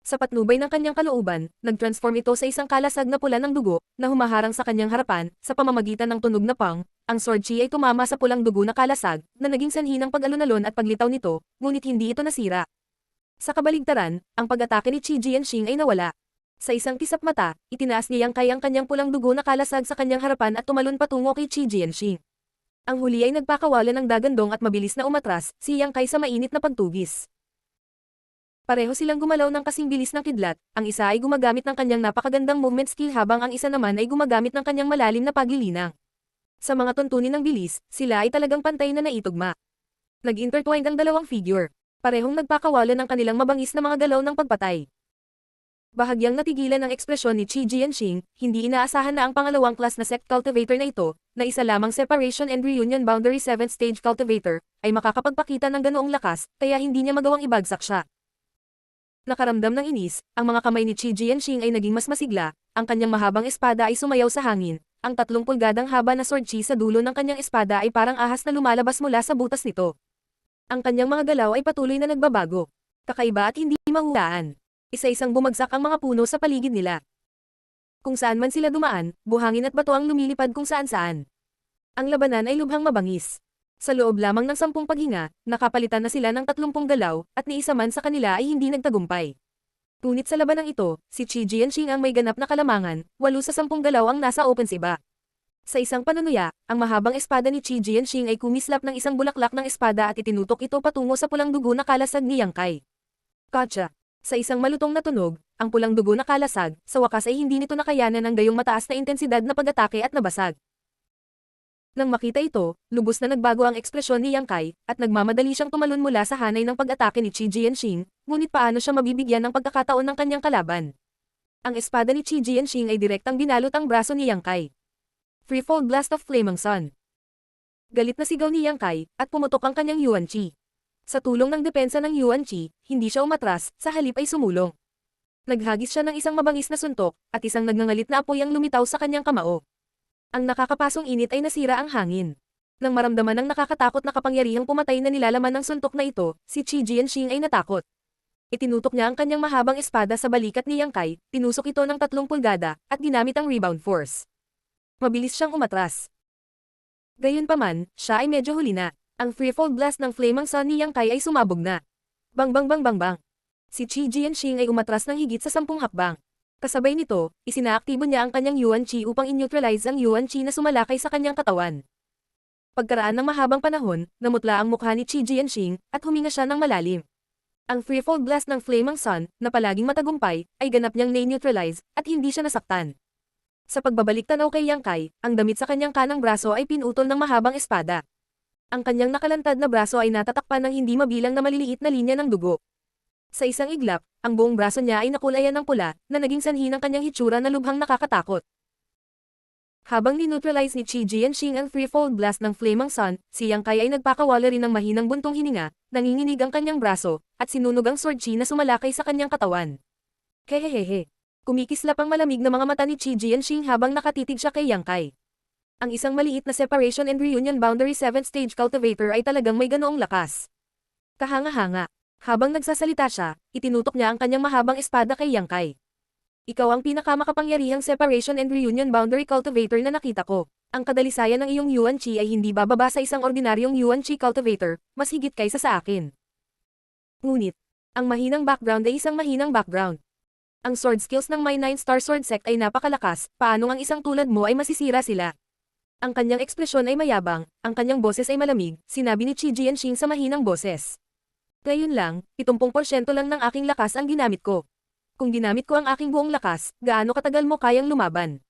Sa patnubay ng kanyang kalooban, nag-transform ito sa isang kalasag na pula ng dugo, na humaharang sa kanyang harapan, sa pamamagitan ng tunog na pang, ang sword chi ay tumama sa pulang dugo na kalasag, na naging sanhi ng pag-alunalon at paglitaw nito, ngunit hindi ito nasira. Sa kabaligtaran, ang pag-atake ni Qi Jianxing ay nawala. Sa isang kisap mata, itinaas ni Yang Kai ang kanyang pulang dugo na kalasag sa kanyang harapan at tumalon patungo kay Qi Jianxing. Ang huli ay nagpakawala ng dagandong at mabilis na umatras, si Yang Kai sa mainit na pagtugis. Pareho silang gumalaw ng kasing bilis ng kidlat, ang isa ay gumagamit ng kanyang napakagandang movement skill habang ang isa naman ay gumagamit ng kanyang malalim na paglilinang. Sa mga tuntunin ng bilis, sila ay talagang pantay na naitugma. Nag-intertwined ang dalawang figure. Parehong nagpakawala ng kanilang mabangis na mga galaw ng pagpatay. Bahagyang natigilan ang ekspresyon ni Qi Jianxing, hindi inaasahan na ang pangalawang class na sect cultivator na ito, na isa lamang separation and reunion boundary 7th stage cultivator, ay makakapagpakita ng ganoong lakas, kaya hindi niya magawang ibagsak siya. Nakaramdam ng inis, ang mga kamay ni Qi Jianxing ay naging mas masigla, ang kanyang mahabang espada ay sumayaw sa hangin, ang 30 pulgadang haba na sword chi sa dulo ng kanyang espada ay parang ahas na lumalabas mula sa butas nito. Ang kanyang mga galaw ay patuloy na nagbabago. Kakaiba at hindi mahulaan. Isa-isang bumagsak ang mga puno sa paligid nila. Kung saan man sila dumaan, buhangin at bato ang lumilipad kung saan-saan. Ang labanan ay lubhang mabangis. Sa loob lamang ng 10 paghinga, nakapalitan na sila ng 30 galaw, at ni isa man sa kanila ay hindi nagtagumpay. Ngunit sa labanang ito, si Qi Jianxing ang may ganap na kalamangan, 8 sa 10 galaw ang nasa opensiba. Sa isang panunuya, ang mahabang espada ni Qi Jianxing ay kumislap ng isang bulaklak ng espada at itinutok ito patungo sa pulang dugo na kalasag ni Yang Kai. Gotcha! Sa isang malutong na tunog, ang pulang dugo na kalasag, sa wakas ay hindi nito nakayanan ang gayong mataas na intensidad na pag-atake at nabasag. Nang makita ito, lubos na nagbago ang ekspresyon ni Yang Kai, at nagmamadali siyang tumalon mula sa hanay ng pag-atake ni Qi Jianxing, ngunit paano siya mabibigyan ng pagkakataon ng kanyang kalaban? Ang espada ni Qi Jianxing ay direktang binalot ang braso ni Yang Kai. Threefold Blast of Flaming Sun. Galit na sigaw ni Yang Kai, at pumutok ang kanyang Yuan Qi. Sa tulong ng depensa ng Yuan Qi, hindi siya umatras, sa halip ay sumulong. Naghagis siya ng isang mabangis na suntok, at isang nagngangalit na apoy ang lumitaw sa kanyang kamao. Ang nakakapasong init ay nasira ang hangin. Nang maramdaman ng nakakatakot na kapangyarihang pumatay na nilalaman ng suntok na ito, si Qi Jianxing ay natakot. Itinutok niya ang kanyang mahabang espada sa balikat ni Yang Kai, tinusok ito ng 3 pulgada, at ginamit ang rebound force. Mabilis siyang umatras. Gayunpaman, siya ay medyo huli na. Ang threefold blast ng Flaming Sun ni Yang Kai ay sumabog na. Bang bang bang bang bang. Si Qi Jianxing ay umatras ng higit sa 10 hakbang. Kasabay nito, isinaaktibo niya ang kanyang Yuan Qi upang in-neutralize ang Yuan Qi na sumalakay sa kanyang katawan. Pagkaraan ng mahabang panahon, namutla ang mukha ni Qi Jianxing, at huminga siya ng malalim. Ang threefold blast ng Flaming Sun, na palaging matagumpay, ay ganap niyang na-neutralize, at hindi siya nasaktan. Sa pagbabalik tanaw kay Yang Kai, ang damit sa kanyang kanang braso ay pinutol ng mahabang espada. Ang kanyang nakalantad na braso ay natatakpan ng hindi mabilang na maliliit na linya ng dugo. Sa isang iglap, ang buong braso niya ay nakulayan ng pula, na naging sanhi ng kanyang hitsura na lubhang nakakatakot. Habang nineutralize ni Qi Jianxing ang threefold blast ng Flaming Sun, si Yang Kai ay nagpakawala rin ng mahinang buntong hininga, nanginginig ang kanyang braso, at sinunog ang sword chi na sumalakay sa kanyang katawan. Kehehehe. Kumikislap ang malamig na mga mata ni Qi Jianxing habang nakatitig siya kay Yang Kai. Ang isang maliit na separation and reunion boundary 7th stage cultivator ay talagang may ganoong lakas. Kahanga-hanga. Habang nagsasalita siya, itinutok niya ang kanyang mahabang espada kay Yang Kai. Ikaw ang pinakamakapangyarihang separation and reunion boundary cultivator na nakita ko. Ang kadalisayan ng iyong Yuan Qi ay hindi bababa sa isang ordinaryong Yuan Qi cultivator, mas higit kaysa sa akin. Ngunit, ang mahinang background ay isang mahinang background. Ang sword skills ng My 9-star sword sect ay napakalakas, paano ang isang tulad mo ay masisira sila? Ang kanyang ekspresyon ay mayabang, ang kanyang boses ay malamig, sinabi ni Qi Jianxing sa mahinang boses. Ngayon lang, 70% lang ng aking lakas ang ginamit ko. Kung ginamit ko ang aking buong lakas, gaano katagal mo kayang lumaban?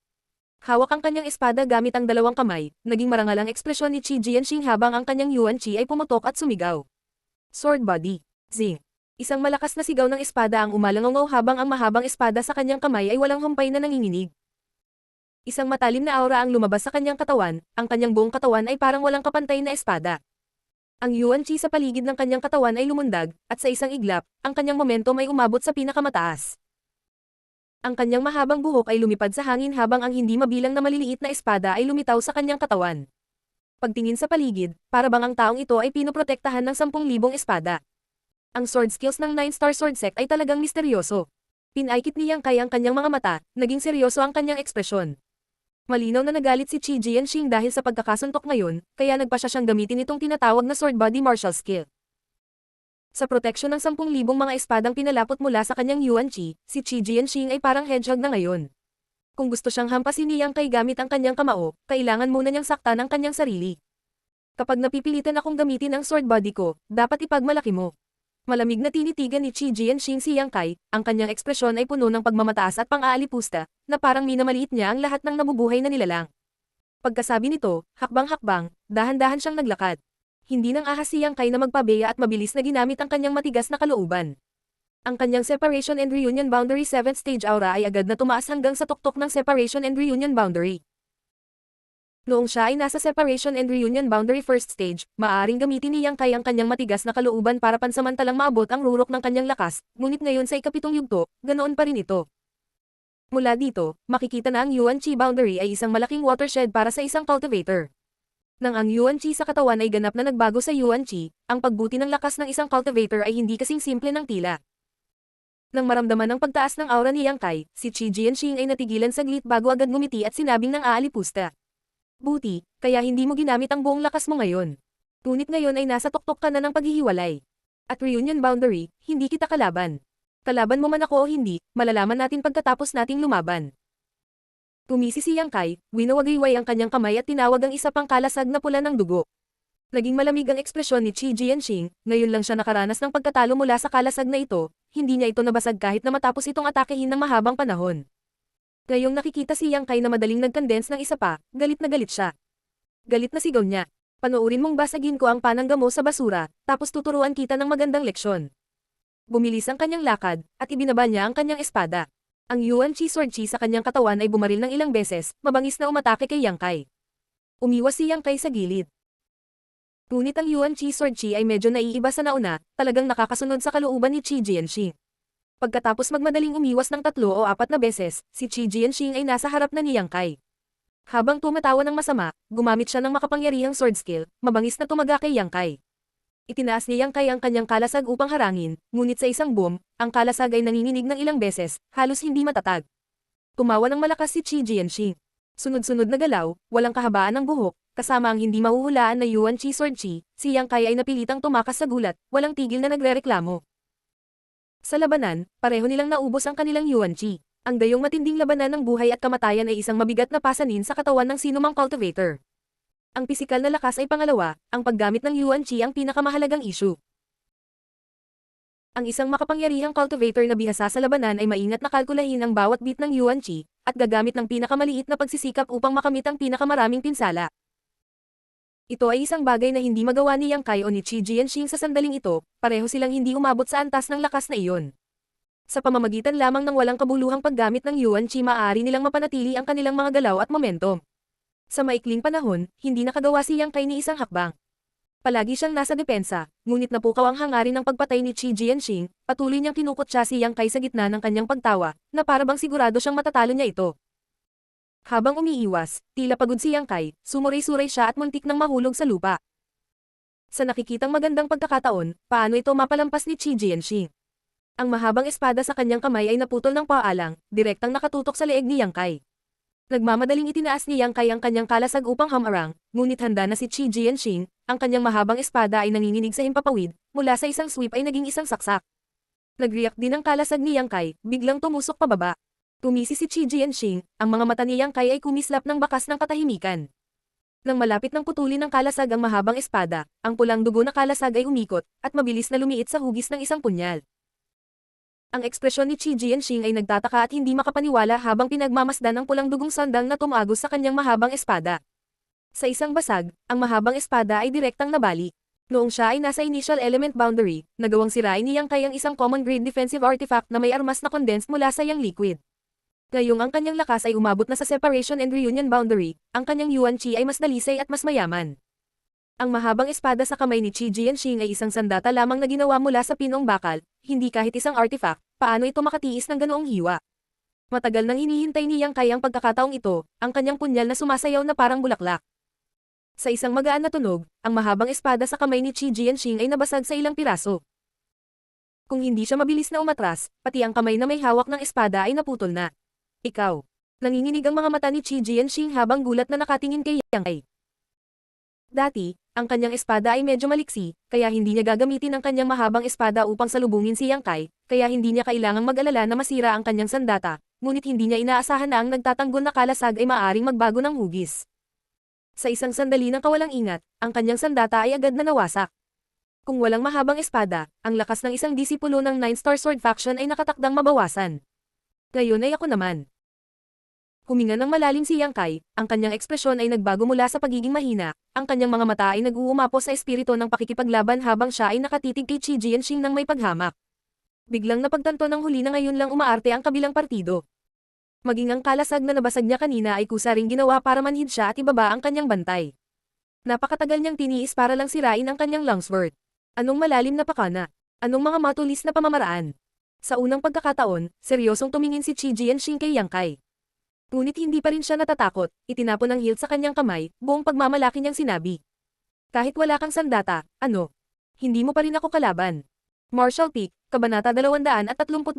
Hawak ang kanyang espada gamit ang 2 kamay, naging marangal ang ekspresyon ni Qi Jianxing habang ang kanyang Yuan Qi ay pumutok at sumigaw. Sword body. Zing. Isang malakas na sigaw ng espada ang umalangaw habang ang mahabang espada sa kanyang kamay ay walang humpay na nanginginig. Isang matalim na aura ang lumabas sa kanyang katawan, ang kanyang buong katawan ay parang walang kapantay na espada. Ang Yuan Qi sa paligid ng kanyang katawan ay lumundag, at sa isang iglap, ang kanyang momentum ay umabot sa pinakamataas. Ang kanyang mahabang buhok ay lumipad sa hangin habang ang hindi mabilang na maliliit na espada ay lumitaw sa kanyang katawan. Pagtingin sa paligid, para bang ang taong ito ay pinoprotektahan ng 10,000 espada. Ang sword skills ng 9-star sword sect ay talagang misteryoso. Pinaikit ni Yang Kai ang kanyang mga mata, naging seryoso ang kanyang ekspresyon. Malinaw na nagalit si Qi Jianxing dahil sa pagkakasuntok ngayon, kaya nagpasya siyang gamitin itong tinatawag na sword body martial skill. Sa proteksyon ng 10,000 mga espadang pinalapot mula sa kanyang Yuan Qi, si Qi Jianxing ay parang hedgehog na ngayon. Kung gusto siyang hampasin ni Yang Kai gamit ang kanyang kamao, kailangan muna niyang saktan ang kanyang sarili. Kapag napipilitan akong gamitin ang sword body ko, dapat ipagmalaki mo. Malamig na tinitigan ni Qi Jianxing si Yang Kai, ang kanyang ekspresyon ay puno ng pagmamataas at pang-aalipusta, na parang minamaliit niya ang lahat ng nabubuhay na nilalang. Pagkasabi nito, hakbang-hakbang, dahan-dahan siyang naglakad. Hindi nang ahas si Yang Kai na magpabeya at mabilis na ginamit ang kanyang matigas na kalooban. Ang kanyang Separation and Reunion Boundary 7th Stage Aura ay agad na tumaas hanggang sa tuktok ng Separation and Reunion Boundary. Noong siya ay nasa Separation and Reunion Boundary 1st Stage, maaaring gamitin ni Yang Kai ang kanyang matigas na kalooban para pansamantalang maabot ang rurok ng kanyang lakas, ngunit ngayon sa ikapitong yugto, ganoon pa rin ito. Mula dito, makikita na ang Yuan Qi Boundary ay isang malaking watershed para sa isang cultivator. Nang ang Yuan Qi sa katawan ay ganap na nagbago sa Yuan Qi, ang pagbuti ng lakas ng isang cultivator ay hindi kasing simple ng tila. Nang maramdaman ang pagtaas ng aura ni Yang Kai, si Qi Jianxing ay natigilan saglit bago agad ngumiti at sinabing ng aalipusta. Buti, kaya hindi mo ginamit ang buong lakas mo ngayon. Ngunit ngayon ay nasa tuktok ka na ng paghihiwalay. At reunion boundary, hindi kita kalaban. Kalaban mo man ako o hindi, malalaman natin pagkatapos nating lumaban. Tumisi si Yang Kai, winawagayway ang kanyang kamay at tinawag ang isa pang kalasag na pula ng dugo. Naging malamig ang ekspresyon ni Qi Jianxing, ngayon lang siya nakaranas ng pagkatalo mula sa kalasag na ito, hindi niya ito nabasag kahit na matapos itong atakehin ng mahabang panahon. Ngayong nakikita si Yang Kai na madaling nagkondense ng isa pa, galit na galit siya. Galit na sigaw niya. Panoorin mong basagin ko ang panangga mo sa basura, tapos tuturuan kita ng magandang leksyon. Bumilis ang kanyang lakad, at ibinaba niya ang kanyang espada. Ang Yuan Qi Sword Qi sa kanyang katawan ay bumaril ng ilang beses, mabangis na umatake kay Yang Kai. Umiwas si Yang Kai sa gilid. Ngunit ang Yuan Qi Sword Qi ay medyo naiiba sa nauna, talagang nakakasunod sa kalooban ni Qi Jianxing. Pagkatapos magmadaling umiwas ng 3 o 4 na beses, si Qi Jianxing ay nasa harap na ni Yang Kai. Habang tumatawa ng masama, gumamit siya ng makapangyarihang sword skill, mabangis na tumaga kay Yang Kai. Itinaas ni Yang Kai ang kanyang kalasag upang harangin, ngunit sa isang boom, ang kalasag ay nanginginig ng ilang beses, halos hindi matatag. Tumawa ng malakas si Qi Jianxing. Sunod-sunod na galaw, walang kahabaan ng buhok, kasama ang hindi mahuhulaan na Yuan Qi Sword Qi, si Yang Kai ay napilitang tumakas sa gulat, walang tigil na nagrereklamo. Sa labanan, pareho nilang naubos ang kanilang Yuan Qi. Ang gayong matinding labanan ng buhay at kamatayan ay isang mabigat na pasanin sa katawan ng sinumang cultivator. Ang pisikal na lakas ay pangalawa, ang paggamit ng Yuan Qi ang pinakamahalagang issue. Ang isang makapangyarihang cultivator na bihasa sa labanan ay maingat na kalkulahin ang bawat bit ng Yuan Qi, at gagamit ng pinakamaliit na pagsisikap upang makamit ang pinakamaraming pinsala. Ito ay isang bagay na hindi magawa ni Yang Kai o ni Qi Jianxing sa sandaling ito, pareho silang hindi umabot sa antas ng lakas na iyon. Sa pamamagitan lamang ng walang kabuluhang paggamit ng Yuan Qi maaari nilang mapanatili ang kanilang mga galaw at momentum. Sa maikling panahon, hindi nakagawa si Yang Kai ni isang hakbang. Palagi siyang nasa depensa, ngunit napukaw ang hangarin ng pagpatay ni Qi Jianxing, patuloy niyang kinukutsa si Yang Kai sa gitna ng kanyang pagtawa, na parabang sigurado siyang matatalo niya ito. Habang umiiwas, tila pagod si Yang Kai, sumuray-suray siya at muntik nang mahulog sa lupa. Sa nakikitang magandang pagkakataon, paano ito mapalampas ni Qi Jianxing? Ang mahabang espada sa kanyang kamay ay naputol ng paalang, direktang nakatutok sa leeg ni Yang Kai. Nagmamadaling itinaas ni Yang Kai ang kanyang kalasag upang hamarang, ngunit handa na si Qi Jianxing, ang kanyang mahabang espada ay nanginginig sa himpapawid, mula sa isang sweep ay naging isang saksak. Nag-react din ang kalasag ni Yang Kai, biglang tumusok pababa. Tumisi si Qi Jianxing, ang mga mata ni Yang Kai ay kumislap ng bakas ng katahimikan. Nang malapit ng putulin ng kalasag ang mahabang espada, ang pulang dugo na kalasag ay umikot, at mabilis na lumiit sa hugis ng isang punyal. Ang ekspresyon ni Qi Jianxing ay nagtataka at hindi makapaniwala habang pinagmamasdan ang pulang dugong sandang na tumagos sa kanyang mahabang espada. Sa isang basag, ang mahabang espada ay direktang nabali. Noong siya ay nasa initial element boundary, nagawang sirain ni Yang Kai ang isang common grade defensive artifact na may armas na condensed mula sa Yang Liquid. Ngayong ang kanyang lakas ay umabot na sa Separation and Reunion Boundary, ang kanyang Yuan Qi ay mas dalisay at mas mayaman. Ang mahabang espada sa kamay ni Qi Jianxing ay isang sandata lamang na ginawa mula sa pinong bakal, hindi kahit isang artifact, paano ito makatiis ng ganoong hiwa. Matagal nang hinihintay ni Yang Kai ang pagkakataong ito, ang kanyang punyal na sumasayaw na parang bulaklak. Sa isang magaan na tunog, ang mahabang espada sa kamay ni Qi Jianxing ay nabasag sa ilang piraso. Kung hindi siya mabilis na umatras, pati ang kamay na may hawak ng espada ay naputol na. Ikaw. Nanginginig ang mga mata ni Qi Jianxing habang gulat na nakatingin kay Yang Kai. Dati, ang kanyang espada ay medyo maliksi, kaya hindi niya gagamitin ang kanyang mahabang espada upang salubungin si Yang Kai, kaya hindi niya kailangang mag-alala na masira ang kanyang sandata, ngunit hindi niya inaasahan na ang nagtatanggol na kalasag ay maaaring magbago ng hugis. Sa isang sandali ng kawalang ingat, ang kanyang sandata ay agad na nawasak. Kung walang mahabang espada, ang lakas ng isang disipulo ng 9-star sword faction ay nakatakdang mabawasan. Ngayon ay ako naman. Huminga ng malalim si Yang Kai, ang kanyang ekspresyon ay nagbago mula sa pagiging mahina, ang kanyang mga mata ay nag-uumapo sa espiritu ng pakikipaglaban habang siya ay nakatitig kay Qi Jianxing ng may paghamak. Biglang napagtanto ng huli na ngayon lang umaarte ang kabilang partido. Maging ang kalasag na nabasag niya kanina ay kusa ring ginawa para manhid siya at ibaba ang kanyang bantay. Napakatagal niyang tiniis para lang sirain ang kanyang longsword. Anong malalim na pakana? Anong mga matulis na pamamaraan? Sa unang pagkakataon, seryosong tumingin si Qi Jianxing kay Yang Kai. Ngunit hindi pa rin siya natatakot, itinapon ang hilt sa kanyang kamay, buong pagmamalaki niyang sinabi. Kahit wala kang sandata, ano? Hindi mo pa rin ako kalaban. Martial Peak, Kabanata 232.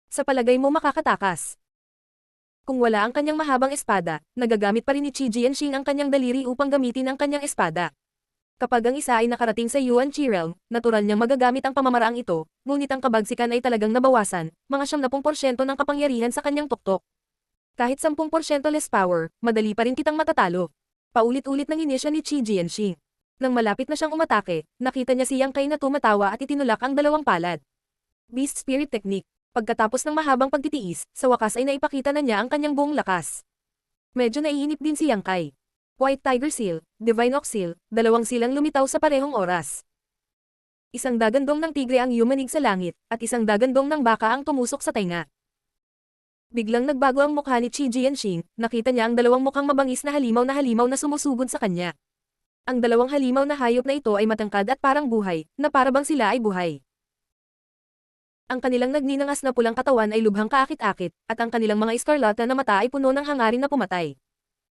Sa palagay mo makakatakas. Kung wala ang kanyang mahabang espada, nagagamit pa rin ni Qi Jianxing ang kanyang daliri upang gamitin ang kanyang espada. Kapag ang isa ay nakarating sa Yuan Chi Realm, natural niyang magagamit ang pamamaraang ito, ngunit ang kabagsikan ay talagang nabawasan, mga 70% ng kapangyarihan sa kanyang tuktok. Kahit 10% less power, madali pa rin kitang matatalo. Paulit-ulit nang inisya ni Qi Jianxing. Nang malapit na siyang umatake, nakita niya si Yang Kai na tumatawa at itinulak ang dalawang palad. Beast Spirit Technique. Pagkatapos ng mahabang pagtitiis, sa wakas ay naipakita na niya ang kanyang buong lakas. Medyo naiinip din si Yang Kai. White Tiger Seal, Divine Ox Seal, dalawang silang lumitaw sa parehong oras. Isang dagandong ng tigre ang yumanig sa langit, at isang dagandong ng baka ang tumusok sa tenga. Biglang nagbago ang mukha ni Qi Jianxing, nakita niya ang dalawang mukhang mabangis na halimaw na sumusugod sa kanya. Ang dalawang halimaw na hayop na ito ay matangkad at parang buhay, na parabang sila ay buhay. Ang kanilang nagninangas na pulang katawan ay lubhang kaakit-akit, at ang kanilang mga iskarlata na mata ay puno ng hangarin na pumatay.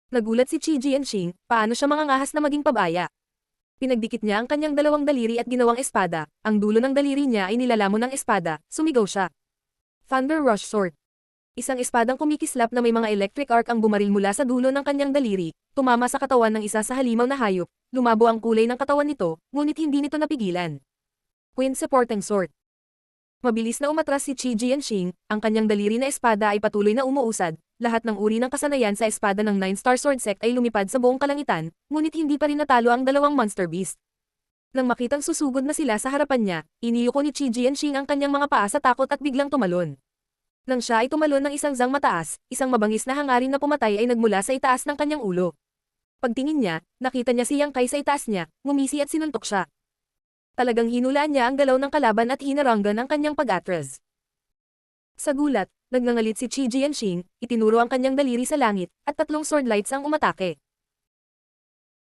Nagulat si Qi Jianxing, paano siya mangangahas na maging pabaya. Pinagdikit niya ang kanyang dalawang daliri at ginawang espada, ang dulo ng daliri niya ay nilalamon ng espada, sumigaw siya. Thunder Rush Sword. Isang espadang kumikislap na may mga electric arc ang bumaril mula sa dulo ng kanyang daliri, tumama sa katawan ng isa sa halimaw na hayop, lumabo ang kulay ng katawan nito, ngunit hindi nito napigilan. Wind Supporting Sword. Mabilis na umatras si Qi Jianxing, ang kanyang daliri na espada ay patuloy na umuusad, lahat ng uri ng kasanayan sa espada ng 9-star sword sect ay lumipad sa buong kalangitan, ngunit hindi pa rin natalo ang dalawang monster beast. Nang makitang susugod na sila sa harapan niya, iniyuko ni Qi Jianxing ang kanyang mga paa sa takot at biglang tumalon. Nang siya ay tumalon ng isang zang mataas, isang mabangis na hangarin na pumatay ay nagmula sa itaas ng kanyang ulo. Pagtingin niya, nakita niya si Yang Kai sa itaas niya, ngumisi at sinuntok siya. Talagang hinulaan niya ang galaw ng kalaban at hinaranggan ang kanyang pag-atras. Sa gulat, nagngangalit si Qi Jianxing, itinuro ang kanyang daliri sa langit, at tatlong sword lights ang umatake.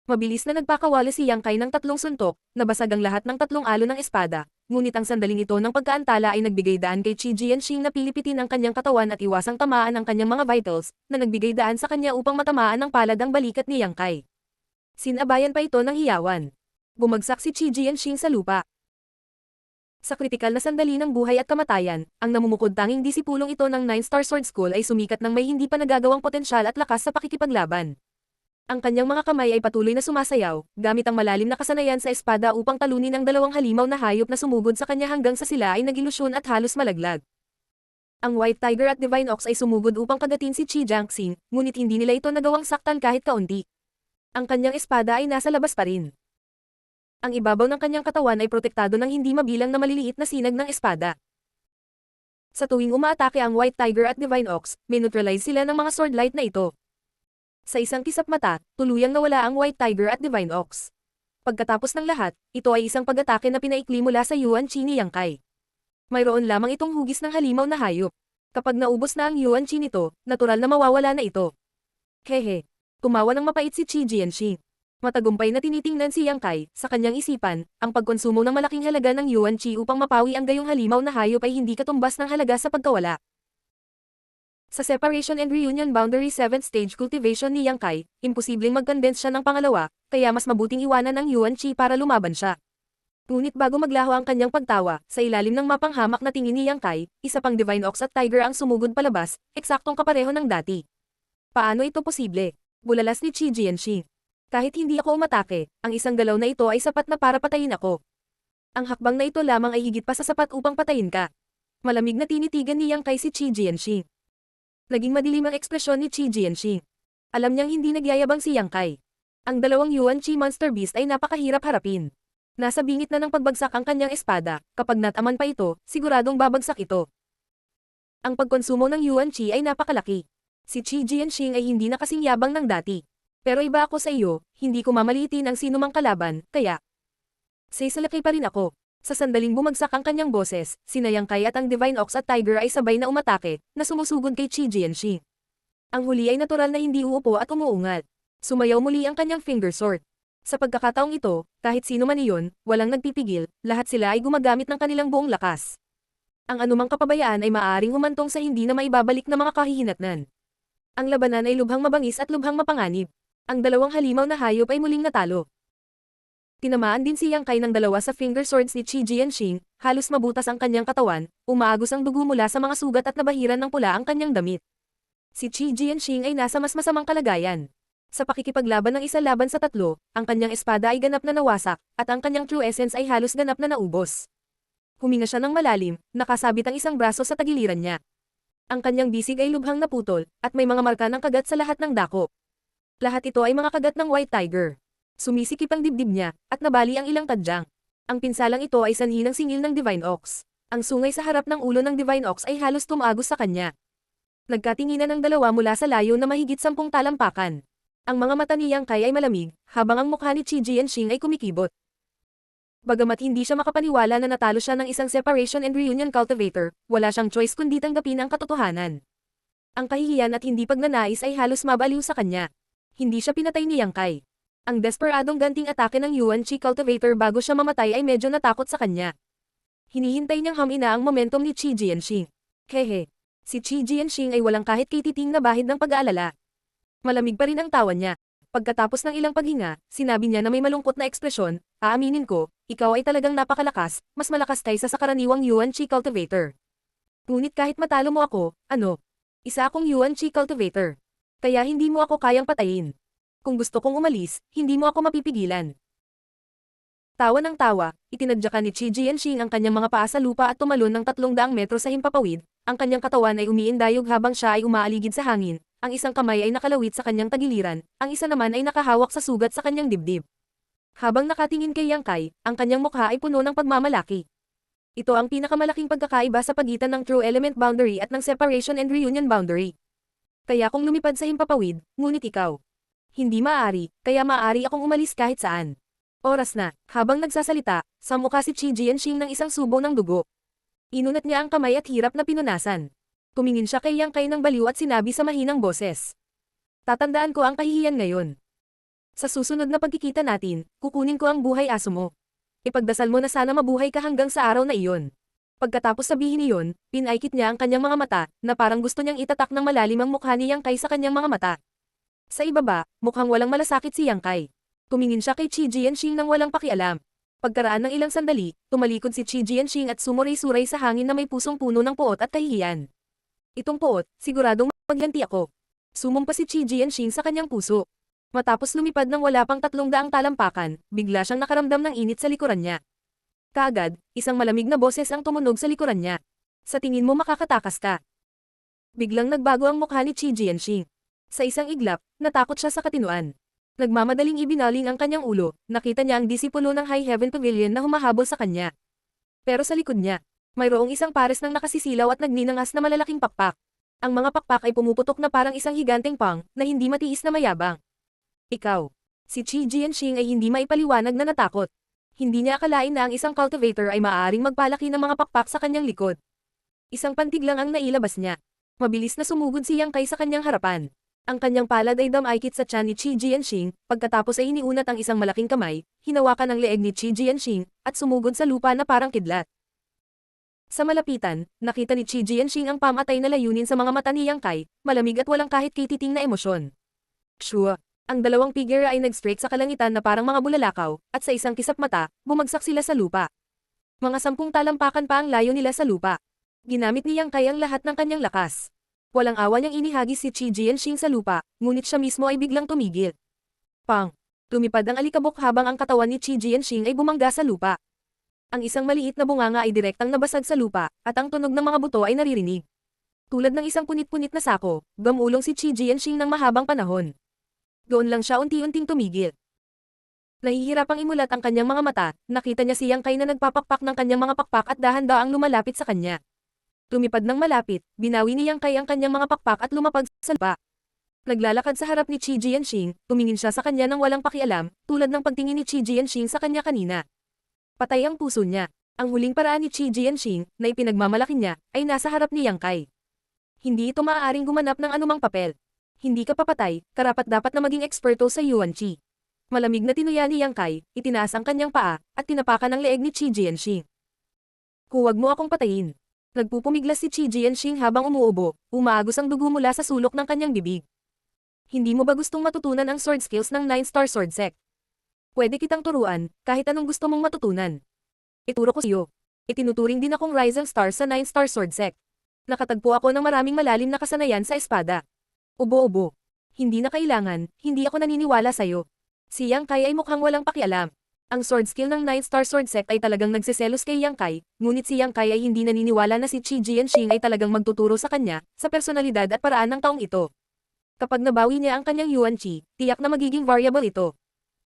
Mabilis na nagpakawala si Yang Kai ng tatlong suntok, nabasag ang lahat ng tatlong alo ng espada, ngunit ang sandaling ito ng pagkaantala ay nagbigay daan kay Qi Jianxing na pilipitin ang kanyang katawan at iwasang tamaan ang kanyang mga vitals, na nagbigay daan sa kanya upang matamaan ng palad ang balikat ni Yang Kai. Sinabayan pa ito ng hiyawan. Bumagsak si Qi Jianxing sa lupa. Sa kritikal na sandali ng buhay at kamatayan, ang namumukod tanging disipulong ito ng 9-star sword school ay sumikat ng may hindi pa nagagawang potensyal at lakas sa pakikipaglaban. Ang kanyang mga kamay ay patuloy na sumasayaw, gamit ang malalim na kasanayan sa espada upang talunin ang dalawang halimaw na hayop na sumugod sa kanya hanggang sa sila ay nagilusyon at halos malaglag. Ang White Tiger at Divine Ox ay sumugod upang kagatin si Qi Jianxing, ngunit hindi nila ito nagawang saktan kahit kaunti. Ang kanyang espada ay nasa labas pa rin. Ang ibabaw ng kanyang katawan ay protektado ng hindi mabilang na maliliit na sinag ng espada. Sa tuwing umaatake ang White Tiger at Divine Ox, may neutralize sila ng mga sword light na ito. Sa isang kisap mata, tuluyang nawala ang White Tiger at Divine Ox. Pagkatapos ng lahat, ito ay isang pag-atake na pinaikli mula sa Yuan Chi ni Yang Kai. Mayroon lamang itong hugis ng halimaw na hayop. Kapag naubos na ang Yuan Chi nito, natural na mawawala na ito. Hehe. Tumawa ng mapait si Qi Jianxing. Matagumpay na tinitingnan si Yang Kai, sa kanyang isipan, ang pagkonsumo ng malaking halaga ng Yuan Chi upang mapawi ang gayong halimaw na hayop ay hindi katumbas ng halaga sa pagkawala. Sa Separation and Reunion Boundary 7th Stage Cultivation ni Yang Kai, imposibleng mag-condense siya ng pangalawa, kaya mas mabuting iwanan ang Yuan Chi para lumaban siya. Ngunit bago maglaho ang kanyang pagtawa, sa ilalim ng mapanghamak na tingin ni Yang Kai, isa pang Divine Ox at Tiger ang sumugod palabas, eksaktong kapareho ng dati. Paano ito posible? Bulalas ni Qi Jianxing. Kahit hindi ako umatake, ang isang galaw na ito ay sapat na para patayin ako. Ang hakbang na ito lamang ay higit pa sa sapat upang patayin ka. Malamig na tinitigan ni Yang Kai si Qi Jianxing. Naging madilim ang ekspresyon ni Qi Jianxing. Alam niyang hindi nagyayabang si Yang Kai. Ang dalawang Yuan Chi Monster Beast ay napakahirap harapin. Nasa bingit na ng pagbagsak ang kanyang espada, kapag nataman pa ito, siguradong babagsak ito. Ang pagkonsumo ng Yuan Chi ay napakalaki. Si Qi Jianxing ay hindi na kasing yabang ng dati. Pero iba ako sa iyo, hindi ko mamaliitin ang sinumang kalaban, kaya salaki pa rin ako. Sa sandaling bumagsak ang kanyang boses, sina Yang Kai at ang Divine Ox at Tiger ay sabay na umatake, na sumusugod kay Qi Jianxing. Ang huli ay natural na hindi uupo at umuungal. Sumayaw muli ang kanyang finger sword. Sa pagkakataong ito, kahit sino man iyon, walang nagpipigil, lahat sila ay gumagamit ng kanilang buong lakas. Ang anumang kapabayaan ay maaaring humantong sa hindi na maibabalik na mga kahihinatnan. Ang labanan ay lubhang mabangis at lubhang mapanganib. Ang dalawang halimaw na hayop ay muling natalo. Tinamaan din si Yang Kai ng dalawa sa finger swords ni Qi Jianxing, halos mabutas ang kanyang katawan, umaagos ang dugo mula sa mga sugat at nabahiran ng pula ang kanyang damit. Si Qi Jianxing ay nasa mas masamang kalagayan. Sa pakikipaglaban ng isa laban sa tatlo, ang kanyang espada ay ganap na nawasak, at ang kanyang true essence ay halos ganap na naubos. Huminga siya ng malalim, nakasabit ang isang braso sa tagiliran niya. Ang kanyang bisig ay lubhang naputol, at may mga marka ng kagat sa lahat ng dako. Lahat ito ay mga kagat ng White Tiger. Sumisikip ang dibdib niya, at nabali ang ilang tadyang. Ang pinsalang ito ay sanhi ng singil ng Divine Ox. Ang sungay sa harap ng ulo ng Divine Ox ay halos tumagos sa kanya. Nagkatinginan ng dalawa mula sa layo na mahigit 10 talampakan. Ang mga mata ni Yang Kai ay malamig, habang ang mukha ni Qi Jianxing ay kumikibot. Bagamat hindi siya makapaniwala na natalo siya ng isang Separation and Reunion Cultivator, wala siyang choice kundi tanggapin ang katotohanan. Ang kahihiyan at hindi pagnanais ay halos mabaliw sa kanya. Hindi siya pinatay ni Yang Kai. Ang desperadong ganting atake ng Yuan Chi Cultivator bago siya mamatay ay medyo natakot sa kanya. Hinihintay niyang hamina ang momentum ni Qi Jianxing. Hehe. Si Qi Jianxing ay walang kahit kititing na bahid ng pag-aalala. Malamig pa rin ang tawa niya. Pagkatapos ng ilang paghinga, sinabi niya na may malungkot na ekspresyon, aaminin ko, ikaw ay talagang napakalakas, mas malakas kaysa sa karaniwang Yuan Chi Cultivator. Ngunit kahit matalo mo ako, isa akong Yuan Chi Cultivator. Kaya hindi mo ako kayang patayin. Kung gusto kong umalis, hindi mo ako mapipigilan. Tawa ng tawa, itinadyakan ni Qi Jianxing ang kanyang mga paa sa lupa at tumalon ng 300 metro sa himpapawid, ang kanyang katawan ay umiindayog habang siya ay umaaligid sa hangin. Ang isang kamay ay nakalawit sa kanyang tagiliran, ang isa naman ay nakahawak sa sugat sa kanyang dibdib. Habang nakatingin kay Yang Kai, ang kanyang mukha ay puno ng pagmamalaki. Ito ang pinakamalaking pagkakaiba sa pagitan ng True Element Boundary at ng Separation and Reunion Boundary. Kaya kung lumipad sa himpapawid, ngunit ikaw. Hindi maaari, kaya maaari akong umalis kahit saan. Oras na, habang nagsasalita, sa mukha si Qi Jianxing ng isang subo ng dugo. Inunat niya ang kamay at hirap na pinunasan. Tumingin siya kay Yang Kai ng baliw at sinabi sa mahinang boses. Tatandaan ko ang kahihiyan ngayon. Sa susunod na pagkikita natin, kukunin ko ang buhay aso mo. Ipagdasal mo na sana mabuhay ka hanggang sa araw na iyon. Pagkatapos sabihin iyon, pinaikit niya ang kanyang mga mata, na parang gusto niyang itatak ng malalim ang mukha ni Yang Kai sa kanyang mga mata. Sa ibaba, mukhang walang malasakit si Yang Kai. Tumingin siya kay Qi Jianxing nang walang pakialam. Pagkaraan ng ilang sandali, tumalikod si Qi Jianxing at sumuray-suray sa hangin na may pusong puno ng puot at kahihiyan. Itong puot, siguradong maglanti ako. Sumumpa si Qi Jianxing sa kanyang puso. Matapos lumipad ng wala pang 300 talampakan, bigla siyang nakaramdam ng init sa likuran niya. Kaagad, isang malamig na boses ang tumunog sa likuran niya. Sa tingin mo makakatakas ka. Biglang nagbago ang mukha ni Qi Jianxing. Sa isang iglap, natakot siya sa katinuan. Nagmamadaling ibinaling ang kanyang ulo, nakita niya ang disipulo ng High Heaven Pavilion na humahabol sa kanya. Pero sa likod niya, mayroong isang pares ng nakasisilaw at nagninangas na malalaking pakpak. Ang mga pakpak ay pumuputok na parang isang higanteng pang, na hindi matiis na mayabang. Ikaw. Si Qi Jianxing ay hindi maipaliwanag na natakot. Hindi niya akalain na ang isang cultivator ay maaaring magpalaki ng mga pakpak sa kanyang likod. Isang pantig lang ang nailabas niya. Mabilis na sumugod si Yang Kai sa kanyang harapan. Ang kanyang palad ay damaykit sa tiyan ni Qi Jianxing, pagkatapos ay iniunat ang isang malaking kamay, hinawakan ang leeg ni Qi Jianxing, at sumugod sa lupa na parang kidlat. Sa malapitan, nakita ni Qi Jianxing ang pamatay na layunin sa mga mata ni Yang Kai, malamig at walang kahit kititing na emosyon. Shua. Ang dalawang figure ay nag-strike sa kalangitan na parang mga bulalakaw, at sa isang kisap mata, bumagsak sila sa lupa. Mga 10 talampakan pa ang layo nila sa lupa. Ginamit ni Yang Kai ang lahat ng kanyang lakas. Walang awa niyang inihagis si Qi Jianxing sa lupa, ngunit siya mismo ay biglang tumigil. Pang! Tumipad ang alikabok habang ang katawan ni Qi Jianxing ay bumangga sa lupa. Ang isang maliit na bunganga ay direktang nabasag sa lupa, at ang tunog ng mga buto ay naririnig. Tulad ng isang punit-punit na sako, gumulong si Qi Jianxing ng mahabang panahon. Doon lang siya unti-unting tumigil. Nahihirapang imulat ang kanyang mga mata, nakita niya si Yang Kai na nagpapakpak ng kanyang mga pakpak at dahan-daang lumalapit sa kanya. Tumipad ng malapit, binawi ni Yang Kai ang kanyang mga pakpak at lumapag sa lupa. Naglalakad sa harap ni Qi Jianxing, tumingin siya sa kanya ng walang pakialam, tulad ng pagtingin ni Qi Jianxing sa kanya kanina. Patay ang puso niya. Ang huling paraan ni Qi Jianxing, na ipinagmamalaki niya, ay nasa harap ni Yang Kai. Hindi ito maaaring gumanap ng anumang papel. Hindi ka papatay, karapat-dapat na maging eksperto sa Yuan Qi. Malamig na tinuya ni Yang Kai, itinaas ang kanyang paa, at tinapakan ang leeg ni Qi Jianxing. Huwag mo akong patayin. Nagpupumiglas si Qi Jianxing habang umuubo, umaagos ang dugo mula sa sulok ng kanyang bibig. Hindi mo ba gustong matutunan ang sword skills ng 9-star sword sect? Pwede kitang turuan, kahit anong gusto mong matutunan. Ituro ko siyo. Itinuturing din akong rising star sa 9-star sword sect. Nakatagpo ako ng maraming malalim na kasanayan sa espada. Ubo-ubo. Hindi na kailangan, hindi ako naniniwala sa'yo. Si Yang Kai ay mukhang walang pakialam. Ang sword skill ng 9-star sword sect ay talagang nagsiselos kay Yang Kai, ngunit si Yang Kai ay hindi naniniwala na si Qi Jianxing ay talagang magtuturo sa kanya, sa personalidad at paraan ng taong ito. Kapag nabawi niya ang kanyang Yuan Qi, tiyak na magiging variable ito.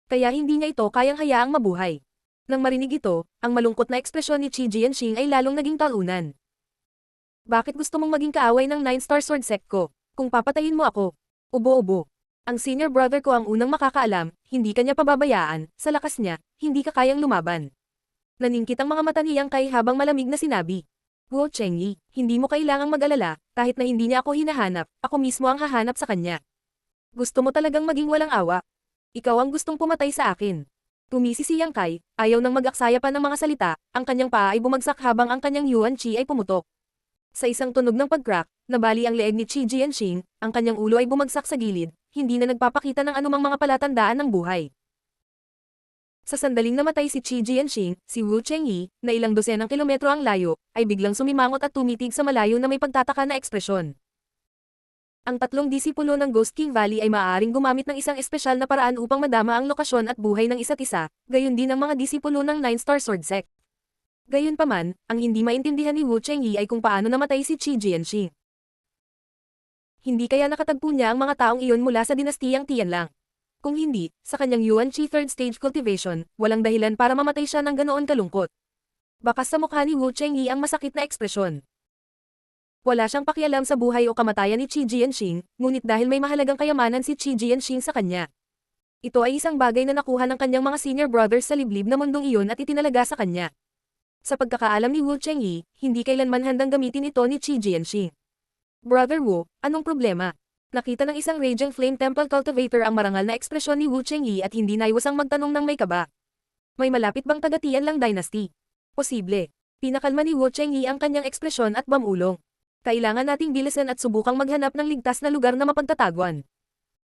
Kaya hindi niya ito kayang hayaang mabuhay. Nang marinig ito, ang malungkot na ekspresyon ni Qi Jianxing ay lalong naging talunan. Bakit gusto mong maging kaaway ng 9-star sword sect ko? Kung papatayin mo ako. Ubo-ubo. Ang senior brother ko ang unang makakaalam, hindi kanya pababayaan, sa lakas niya, hindi ka kayang lumaban. Naningkit ang mga mata ni Yang Kai habang malamig na sinabi. Guo Chengyi, hindi mo kailangang mag-alala, kahit na hindi niya ako hinahanap, ako mismo ang hahanap sa kanya. Gusto mo talagang maging walang awa? Ikaw ang gustong pumatay sa akin. Tumisi si Yang Kai, ayaw nang mag-aksaya pa ng mga salita, ang kanyang paa ay bumagsak habang ang kanyang Yuan Qi ay pumutok. Sa isang tunog ng pag-crack, nabali ang leeg ni Qi Jianxing, ang kanyang ulo ay bumagsak sa gilid, hindi na nagpapakita ng anumang mga palatandaan ng buhay. Sa sandaling namatay si Qi Jianxing, si Wu Chengyi, na ilang dosenang kilometro ang layo, ay biglang sumimangot at tumitig sa malayo na may pagtataka na ekspresyon. Ang tatlong disipulo ng Ghost King Valley ay maaaring gumamit ng isang espesyal na paraan upang madama ang lokasyon at buhay ng isa't isa, gayon din ang mga disipulo ng 9-star sword sect. Gayunpaman, ang hindi maintindihan ni Wu Chengyi ay kung paano namatay si Qi Jianxing. Hindi kaya nakatagpo niya ang mga taong iyon mula sa dinastiyang Tianlang. Kung hindi, sa kanyang Yuan Qi third stage cultivation, walang dahilan para mamatay siya ng ganoon kalungkot. Bakas sa mukha ni Wu Chengyi ang masakit na ekspresyon. Wala siyang pakialam sa buhay o kamatayan ni Qi Jianxing, ngunit dahil may mahalagang kayamanan si Qi Jianxing sa kanya. Ito ay isang bagay na nakuha ng kanyang mga senior brothers sa liblib na mundong iyon at itinalaga sa kanya. Sa pagkakaalam ni Wu Chengyi, hindi kailanman handang gamitin ito ni Qi Jianxing. Brother Wu, anong problema? Nakita ng isang Raging Flame Temple Cultivator ang marangal na ekspresyon ni Wu Chengyi at hindi naiwasang magtanong ng may kaba. May malapit bang taga-Tianlang Dynasty? Posible. Pinakalma ni Wu Chengyi ang kanyang ekspresyon at bamulong. Kailangan nating bilisan at subukang maghanap ng ligtas na lugar na mapagtataguan.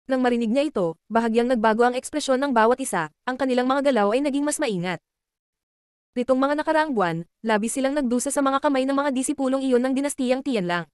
Nang marinig niya ito, bahagyang nagbago ang ekspresyon ng bawat isa, ang kanilang mga galaw ay naging mas maingat. Nitong mga nakaraang buwan, labis silang nagdusa sa mga kamay ng mga disipulong iyon ng dinastiyang Tianlang.